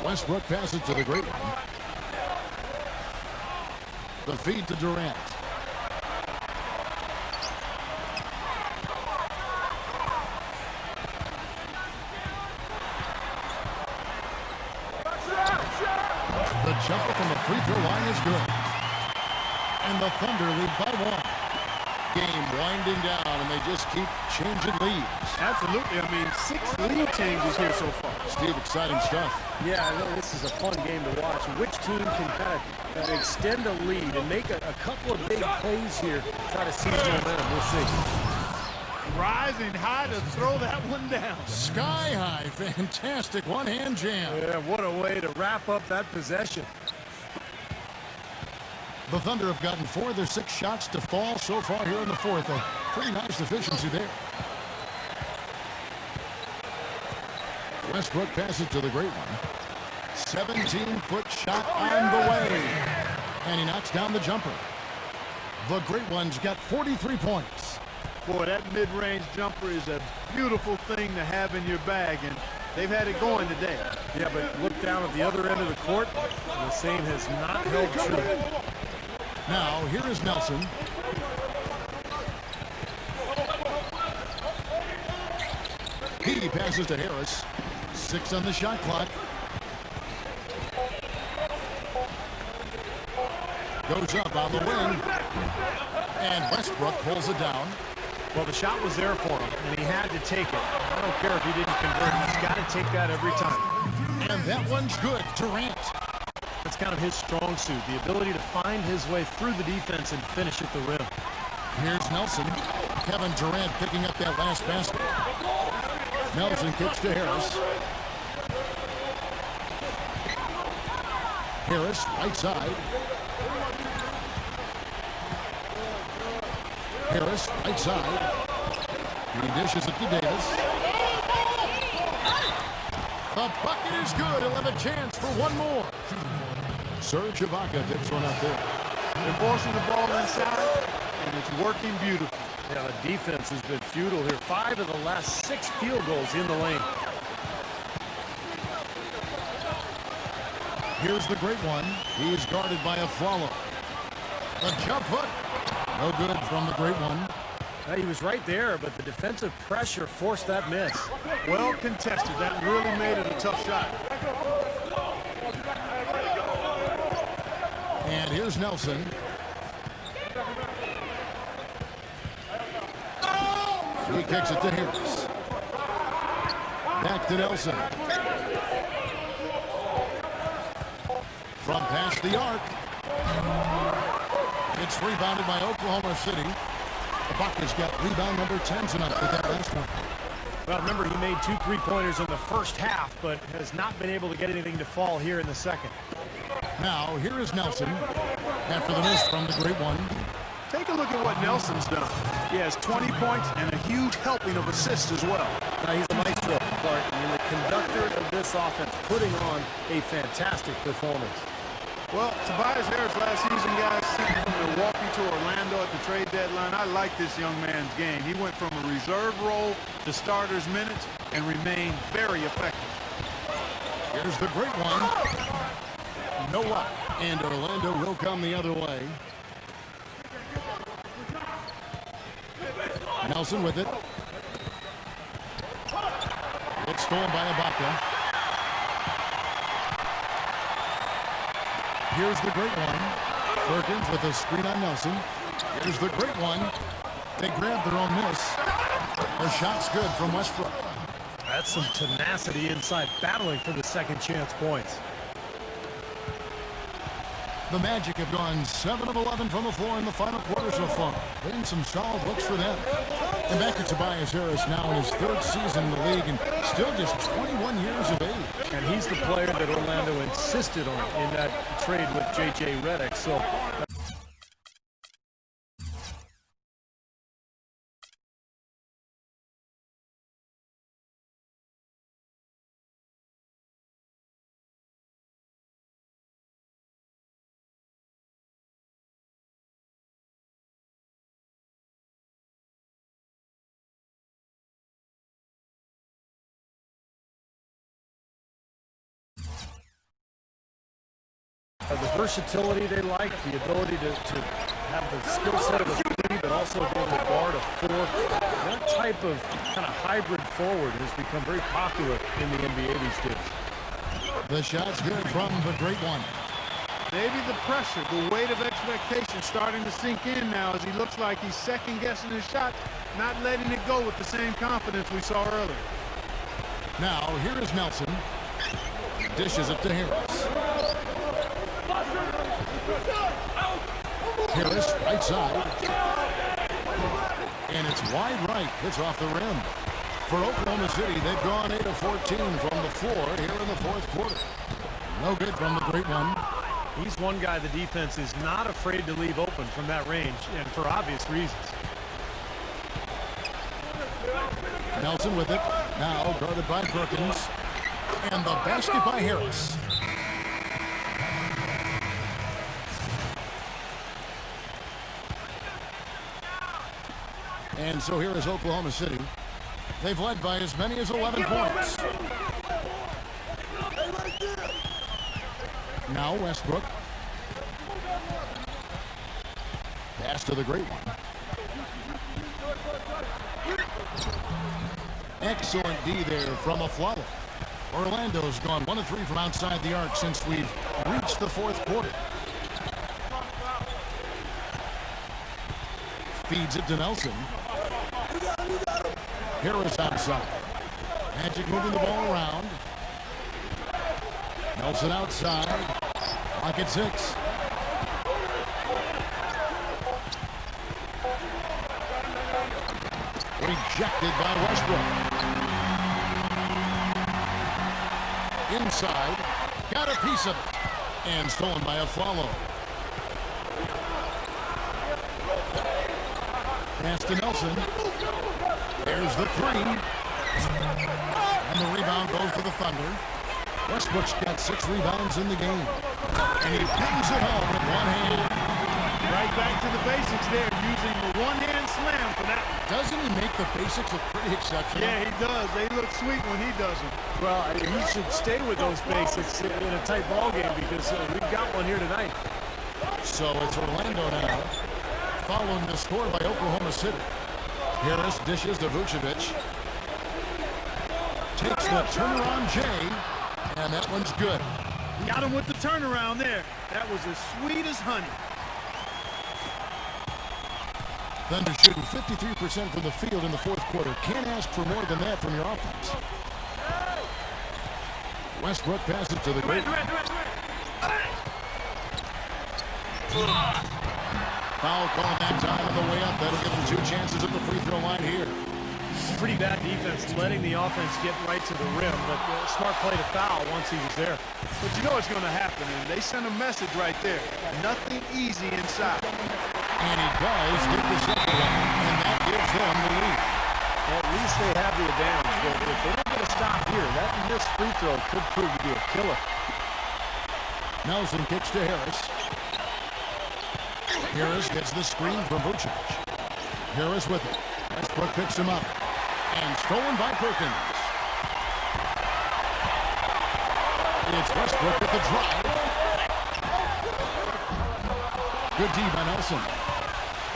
Westbrook passes to the Great One. The feed to Durant. The jumper from the free throw line is good. And the Thunder lead by 1. Game winding down in they just keep changing leads. Absolutely. I mean, 6 lead changes here so far. Steve, exciting stuff. Yeah, I know this is a fun game to watch. Which team can kind of extend a lead and make a couple of big plays here, try to seize momentum. We'll see. Rising high to throw that one down. Sky high. Fantastic one-hand jam. Yeah, what a way to wrap up that possession. The Thunder have gotten 4 of their 6 shots to fall so far here in the fourth. A pretty nice efficiency there. Westbrook passes to the great one. 17-foot shot on the way. And he knocks down the jumper. The great one's got 43 points. Boy, that mid-range jumper is a beautiful thing to have in your bag, and they've had it going today. Yeah, but look down at the other end of the court. The same has not held true. Now, here is Nelson. He passes to Harris. 6 on the shot clock. Goes up on the wing. And Westbrook pulls it down. Well, the shot was there for him, and he had to take it. I don't care if he didn't convert. He's got to take that every time. And that one's good. Durant. That's kind of his strong suit, the ability to find his way through the defense and finish at the rim. Here's Nelson. Kevin Durant picking up that last basket. Nelson kicks to Harris. Harris, right side. Harris, right side. He dishes it to Davis. The bucket is good. He'll have a chance for one more. Serge Ibaka picks one up there. They're forcing the ball inside, and it's working beautifully. Yeah, the defense has been futile here. 5 of the last 6 field goals in the lane. Here's the great one. He's guarded by a Afflalo. The jump hook. No good from the great one. He was right there, but the defensive pressure forced that miss. Well contested. That really made it a tough shot. And here's Nelson. He kicks it to Harris. Back to Nelson. From past the arc. It's rebounded by Oklahoma City. Ibaka's got rebound number 10 tonight with that last one. Well, remember, he made 2 3-pointers in the first half, but has not been able to get anything to fall here in the second. Now, here is Nelson after the miss from the great one. Take a look at what Nelson's done. He has 20 points and a huge helping of assists as well. Now, he's a maestro, Clark, and the conductor of this offense, putting on a fantastic performance. Well, Tobias Harris last season, guys, sent from Milwaukee to Orlando at the trade deadline. I like this young man's game. He went from a reserve role to starter's minutes and remained very effective. Here's the great one. No luck. And Orlando will come the other way. Nelson with it. It's stolen by Ibaka. Here's the great one. Perkins with a screen on Nelson. Here's the great one. They grab their own miss. The shot's good from Westbrook. That's some tenacity inside, battling for the second chance points. The Magic have gone 7 of 11 from the floor in the final quarter so far. Been some solid looks for them. And back to Tobias Harris now in his 3rd season in the league and still just 21 years of age. And he's the player that Orlando insisted on in that trade with J.J. Redick. So the versatility they like, the ability to have the skill set of a 3, but also be able to guard a 4. That type of kind of hybrid forward has become very popular in the NBA these days. The shot's good from the great one. Maybe the pressure, the weight of expectation starting to sink in now as he looks like he's second-guessing his shot not letting it go with the same confidence we saw earlier. Now, here is Nelson. Dishes it to Harris. Harris, right side. And it's wide right. It's off the rim. For Oklahoma City, they've gone 8 of 14 from the floor here in the fourth quarter. No good from the great one. He's one guy the defense is not afraid to leave open from that range, and for obvious reasons. Nelson with it. Now guarded by Perkins. And the basket by Harris. And so here is Oklahoma City. They've led by as many as 11 points. Now Westbrook. Pass to the great one. Excellent D there from Aflalo. Orlando's gone 1 of 3 from outside the arc since we've reached the fourth quarter. Feeds it to Nelson. Harris outside. Magic moving the ball around. Nelson outside. Clock at 6. Rejected by Westbrook. Inside. Got a piece of it. And stolen by Aflalo. Pass to Nelson. There's the 3. And the rebound goes to the Thunder. Westbrook's got 6 rebounds in the game. And he bangs it home with one hand. Right back to the basics there, using the one-hand slam for that. Doesn't he make the basics look pretty exceptional? Yeah, he does. They look sweet when he does them. Well, he should stay with those basics in a tight ball game because we've got one here tonight. So it's Orlando now, following the score by Oklahoma City. Harris dishes to Vucevic. Takes the turnaround J, and that one's good. Got him with the turnaround there. That was as sweet as honey. Thunder shooting 53% from the field in the fourth quarter. Can't ask for more than that from your offense. Westbrook passes to the great. Foul call that time on the way up. That'll give them 2 chances at the free throw line here. Pretty bad defense letting the offense get right to the rim, but smart play to foul once he was there. But you know what's going to happen, and they sent a message right there. Nothing easy inside. And he does get the second one, and that gives them the lead. Well, at least they have the advantage, but if they don't get a stop here, that missed free throw could prove to be a killer. Nelson kicks to Harris. Harris gets the screen from Vucevic. Harris with it. Westbrook picks him up. And stolen by Perkins. It's Westbrook with the drive. Good D by Nelson.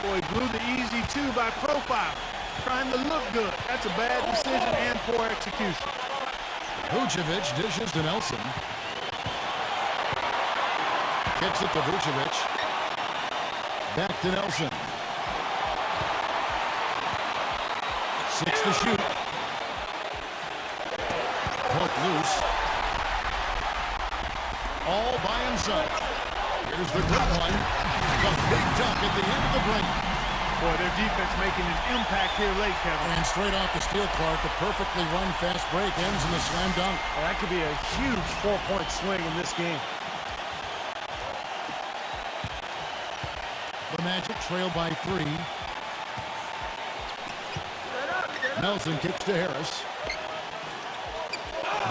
Boy, blew the easy 2 by profile. Trying to look good. That's a bad decision and poor execution. Vucevic dishes to Nelson. Kicks it to Vucevic. Back to Nelson. 6 to shoot. Hook loose. All by himself. Here's the good one. The big dunk at the end of the break. Boy, their defense making an impact here late, Kevin. And straight off the steal, Clark, a perfectly run fast break ends in a slam dunk. Well, that could be a huge 4-point swing in this game. The Magic trail by 3. Nelson kicks to Harris.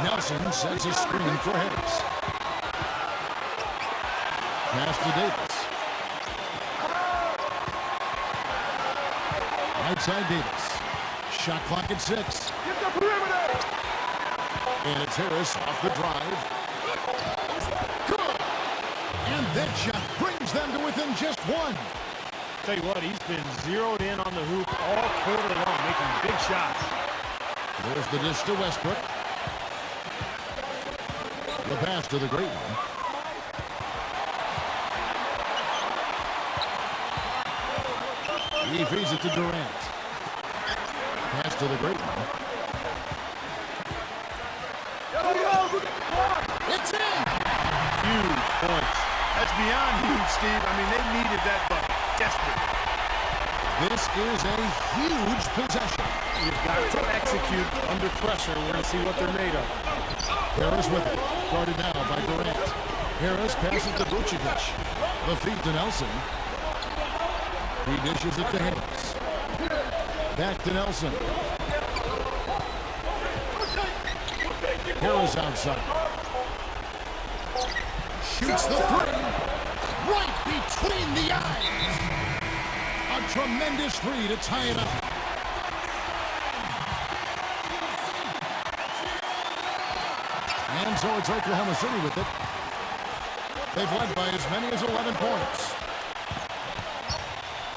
Nelson sets a screen for Harris. Pass to Davis. Right side Davis. Shot clock at 6. Get the perimeter! And it's Harris off the drive. Good. And that shot brings them to within just 1. Tell you what, he's been zeroed in on the hoop all quarter long, making big shots. There's the dish to Westbrook. The pass to the great one. He feeds it to Durant. pass to the great one. It's in! Huge points. That's beyond huge, Steve. I mean, they needed that bucket desperately. This is a huge possession. You've got to execute under pressure. We're going to see what they're made of. Harris with it. Guarded now by Durant. Harris passes to Vucevic. The feed to Nelson. He dishes it to Harris. Back to Nelson. Harris outside. Shoots the three. Right between the eyes. A tremendous three to tie it up. And so it's Oklahoma City with it. They've led by as many as 11 points.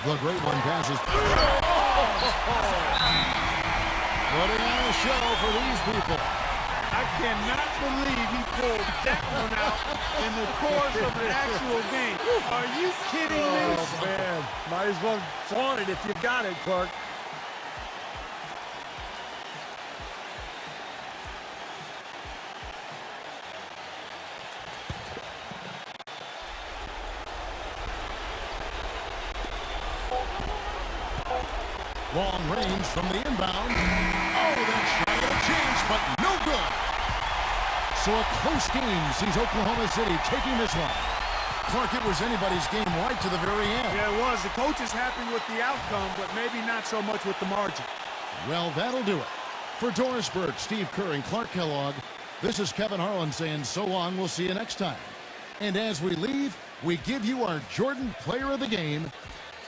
The great one passes. Putting on a show for these people. I cannot believe he pulled that one out in the course of an actual game. Are you kidding me? Oh, man. Might as well flaunt it if you got it, Clark. Long range from the inbound. Oh, that shot had a chance, but no good. So a close game sees Oklahoma City taking this one. Clark, it was anybody's game right to the very end. Yeah, it was. The coach is happy with the outcome, but maybe not so much with the margin. Well, that'll do it. For Doris Burke, Steve Kerr, and Clark Kellogg, this is Kevin Harlan saying so long. We'll see you next time. And as we leave, we give you our Jordan Player of the Game,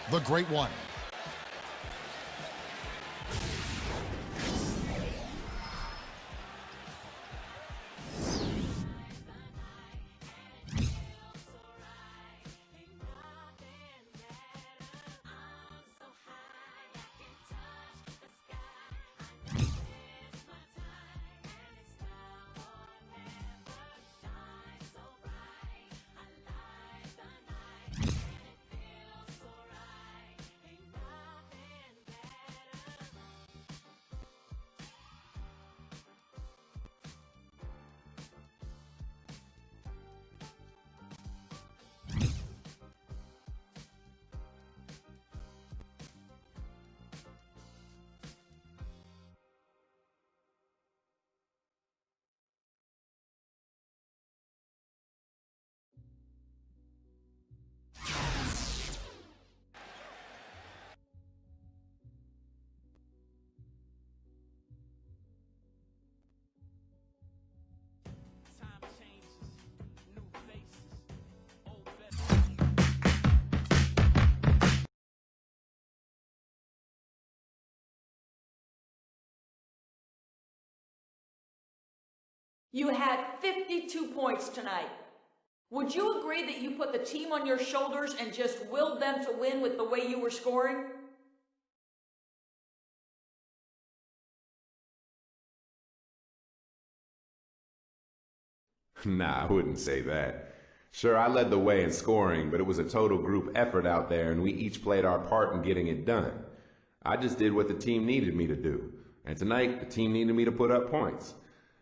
the Great One. You had 52 points tonight. Would you agree that you put the team on your shoulders and just willed them to win with the way you were scoring? Nah, I wouldn't say that. Sure, I led the way in scoring, but it was a total group effort out there, and we each played our part in getting it done. I just did what the team needed me to do, and tonight the team needed me to put up points.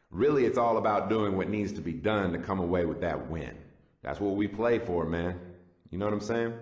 Really, it's all about doing what needs to be done to come away with that win. That's what we play for, man. You know what I'm saying?